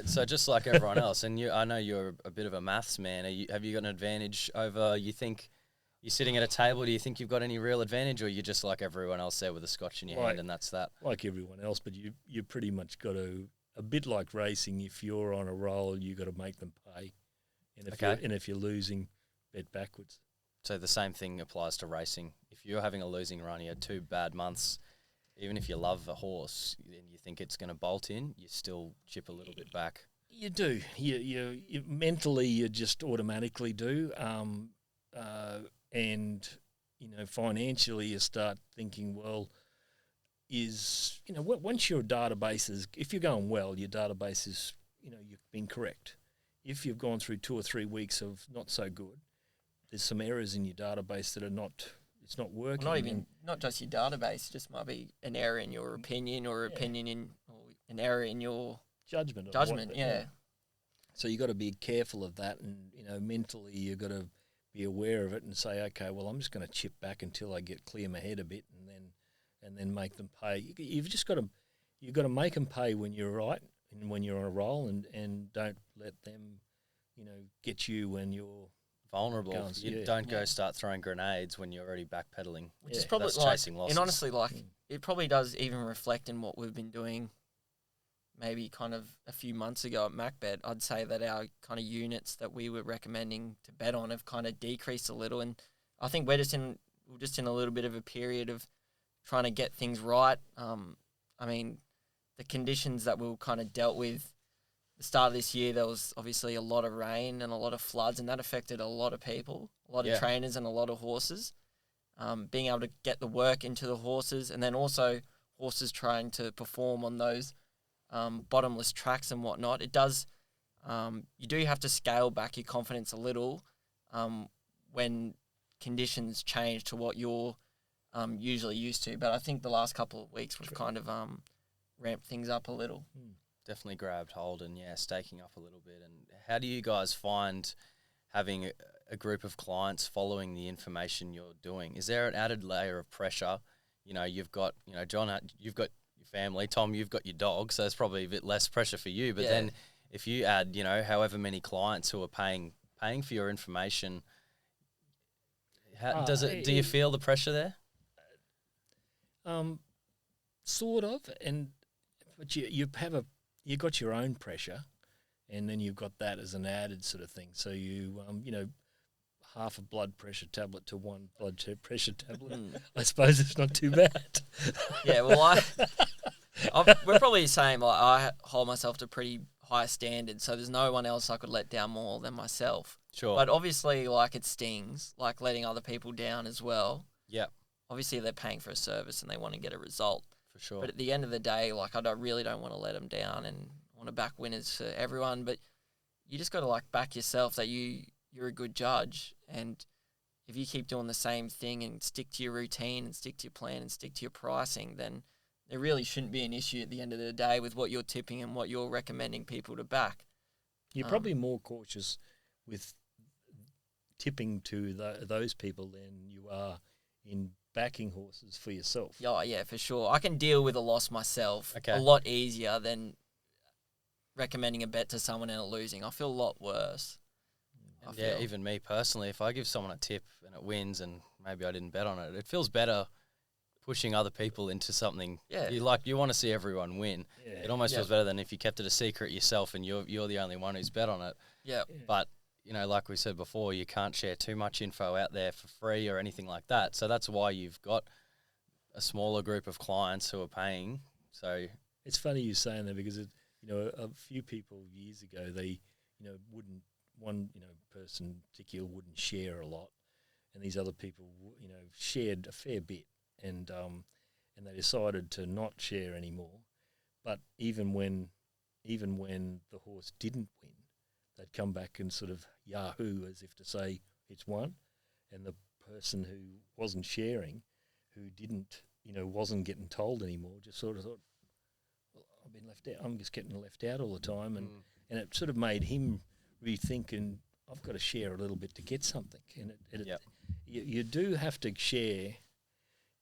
So just like everyone else, and I know you're a bit of a maths man. Have you got an advantage over? You think you're sitting at a table? Do you think you've got any real advantage, or you're just like everyone else there with a scotch in your hand, and that's that? Like everyone else, but you pretty much got to, a bit like racing. If you're on a roll, you got to make them pay, and if you're losing, bet backwards. So the same thing applies to racing. If you're having a losing run, you had 2 bad months. Even if you love a horse and you think it's going to bolt in, you still chip a little bit back. You do. You mentally, you just automatically do. And financially, you start thinking, well, once your database is, if you're going well, your database is, you've been correct. If you've gone through 2 or 3 weeks of not so good, there's some errors in your database that are not. It's not working. Not just your database. It just might be an error in your opinion, or an error in your judgment. Yeah. So you got to be careful of that, and mentally you got to be aware of it and say, okay, well, I'm just going to chip back until I get clear my head a bit, and then make them pay. You've got to make them pay when you're right and when you're on a roll, and don't let them, get you when you're vulnerable. Guns, You yeah. don't go start throwing grenades when you're already backpedaling. Which is probably That's like, chasing losses. and honestly, like it probably does even reflect in what we've been doing. Maybe kind of a few months ago at MacBet, I'd say that our kind of units that we were recommending to bet on have kind of decreased a little, and I think we're just in a little bit of a period of trying to get things right. I mean, the conditions that we were kind of dealt with the start of this year, there was obviously a lot of rain and a lot of floods, and that affected a lot of people, a lot of trainers and a lot of horses. Being able to get the work into the horses, and then also horses trying to perform on those bottomless tracks and whatnot, it does. You do have to scale back your confidence a little when conditions change to what you're usually used to. But I think the last couple of weeks we've kind of ramped things up a little. Definitely grabbed hold and staking up a little bit. And how do you guys find having a group of clients following the information you're doing? Is there an added layer of pressure? You've got John, you've got family, Tom, you've got your dog, so it's probably a bit less pressure for you. But then if you add, however many clients who are paying for your information, do you feel the pressure there? Sort of, but you got your own pressure, and then you've got that as an added sort of thing. So half a blood pressure tablet to one blood pressure tablet. I suppose it's not too bad. Yeah, well, we're probably the same. Like, I hold myself to pretty high standards, so there's no one else I could let down more than myself. Sure. But obviously, like, it stings, like letting other people down as well. Yep. Obviously, they're paying for a service and they want to get a result. For sure. But at the end of the day, like, really don't want to let them down, and want to back winners for everyone. But you just got to, like, back yourself that you're a good judge, and if you keep doing the same thing and stick to your routine and stick to your plan and stick to your pricing, then there really shouldn't be an issue at the end of the day with what you're tipping and what you're recommending people to back. You're probably more cautious with tipping to those people than you are in backing horses for yourself. Oh, yeah, for sure. I can deal with a loss myself a lot easier than recommending a bet to someone and it losing. I feel a lot worse. Even me personally, if I give someone a tip and it wins and maybe I didn't bet on it, it feels better pushing other people into something. Yeah. You want to see everyone win. Yeah. It almost feels better than if you kept it a secret yourself and you're the only one who's bet on it. Yeah. But, like we said before, you can't share too much info out there for free or anything like that. So that's why you've got a smaller group of clients who are paying. So it's funny you saying that, because a few people years ago, they wouldn't, one person in particular wouldn't share a lot, and these other people shared a fair bit, and they decided to not share anymore. But even when the horse didn't win, they'd come back and sort of yahoo as if to say it's won, and the person who wasn't sharing, who didn't wasn't getting told anymore, just sort of thought, well, I've been left out. I'm just getting left out all the time, and it sort of made him rethink, and I've got to share a little bit to get something. And you do have to share,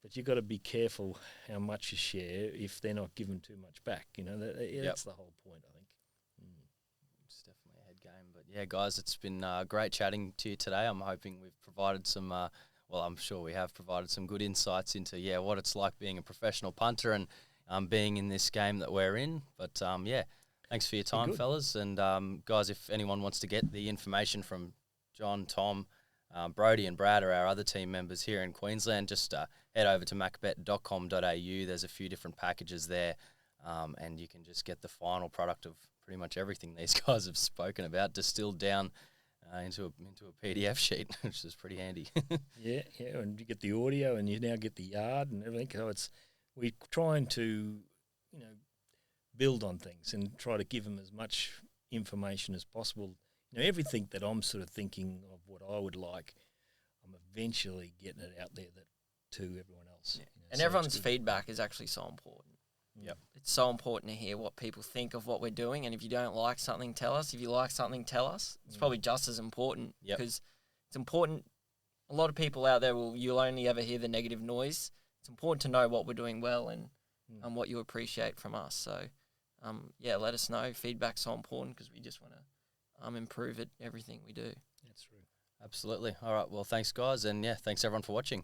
but you've got to be careful how much you share if they're not giving too much back. That's the whole point, I think. It's definitely a head game. But yeah, guys, it's been great chatting to you today. I'm hoping we've provided some, I'm sure we have provided some good insights into, what it's like being a professional punter and being in this game that we're in. But thanks for your time, fellas. And guys, if anyone wants to get the information from John, Tom, Brody and Brad are our other team members here in Queensland, just head over to macbet.com.au. There's a few different packages there, and you can just get the final product of pretty much everything these guys have spoken about, distilled down into a PDF sheet, which is pretty handy. yeah, and you get the audio, and you now get the yard and everything. So we're trying to, build on things and try to give them as much information as possible. Everything that I'm sort of thinking of what I would like, I'm eventually getting it out there to everyone else. Yeah. And so everyone's feedback is actually so important. Yep. It's so important to hear what people think of what we're doing, and if you don't like something, tell us. If you like something, tell us. It's probably just as important, because it's important. A lot of people out there you'll only ever hear the negative noise. it's important to know what we're doing well and what you appreciate from us. So, yeah, let us know. Feedback's so important because we just want to improve at everything we do. That's true. Absolutely. All right. Well, thanks, guys. And, yeah, thanks, everyone, for watching.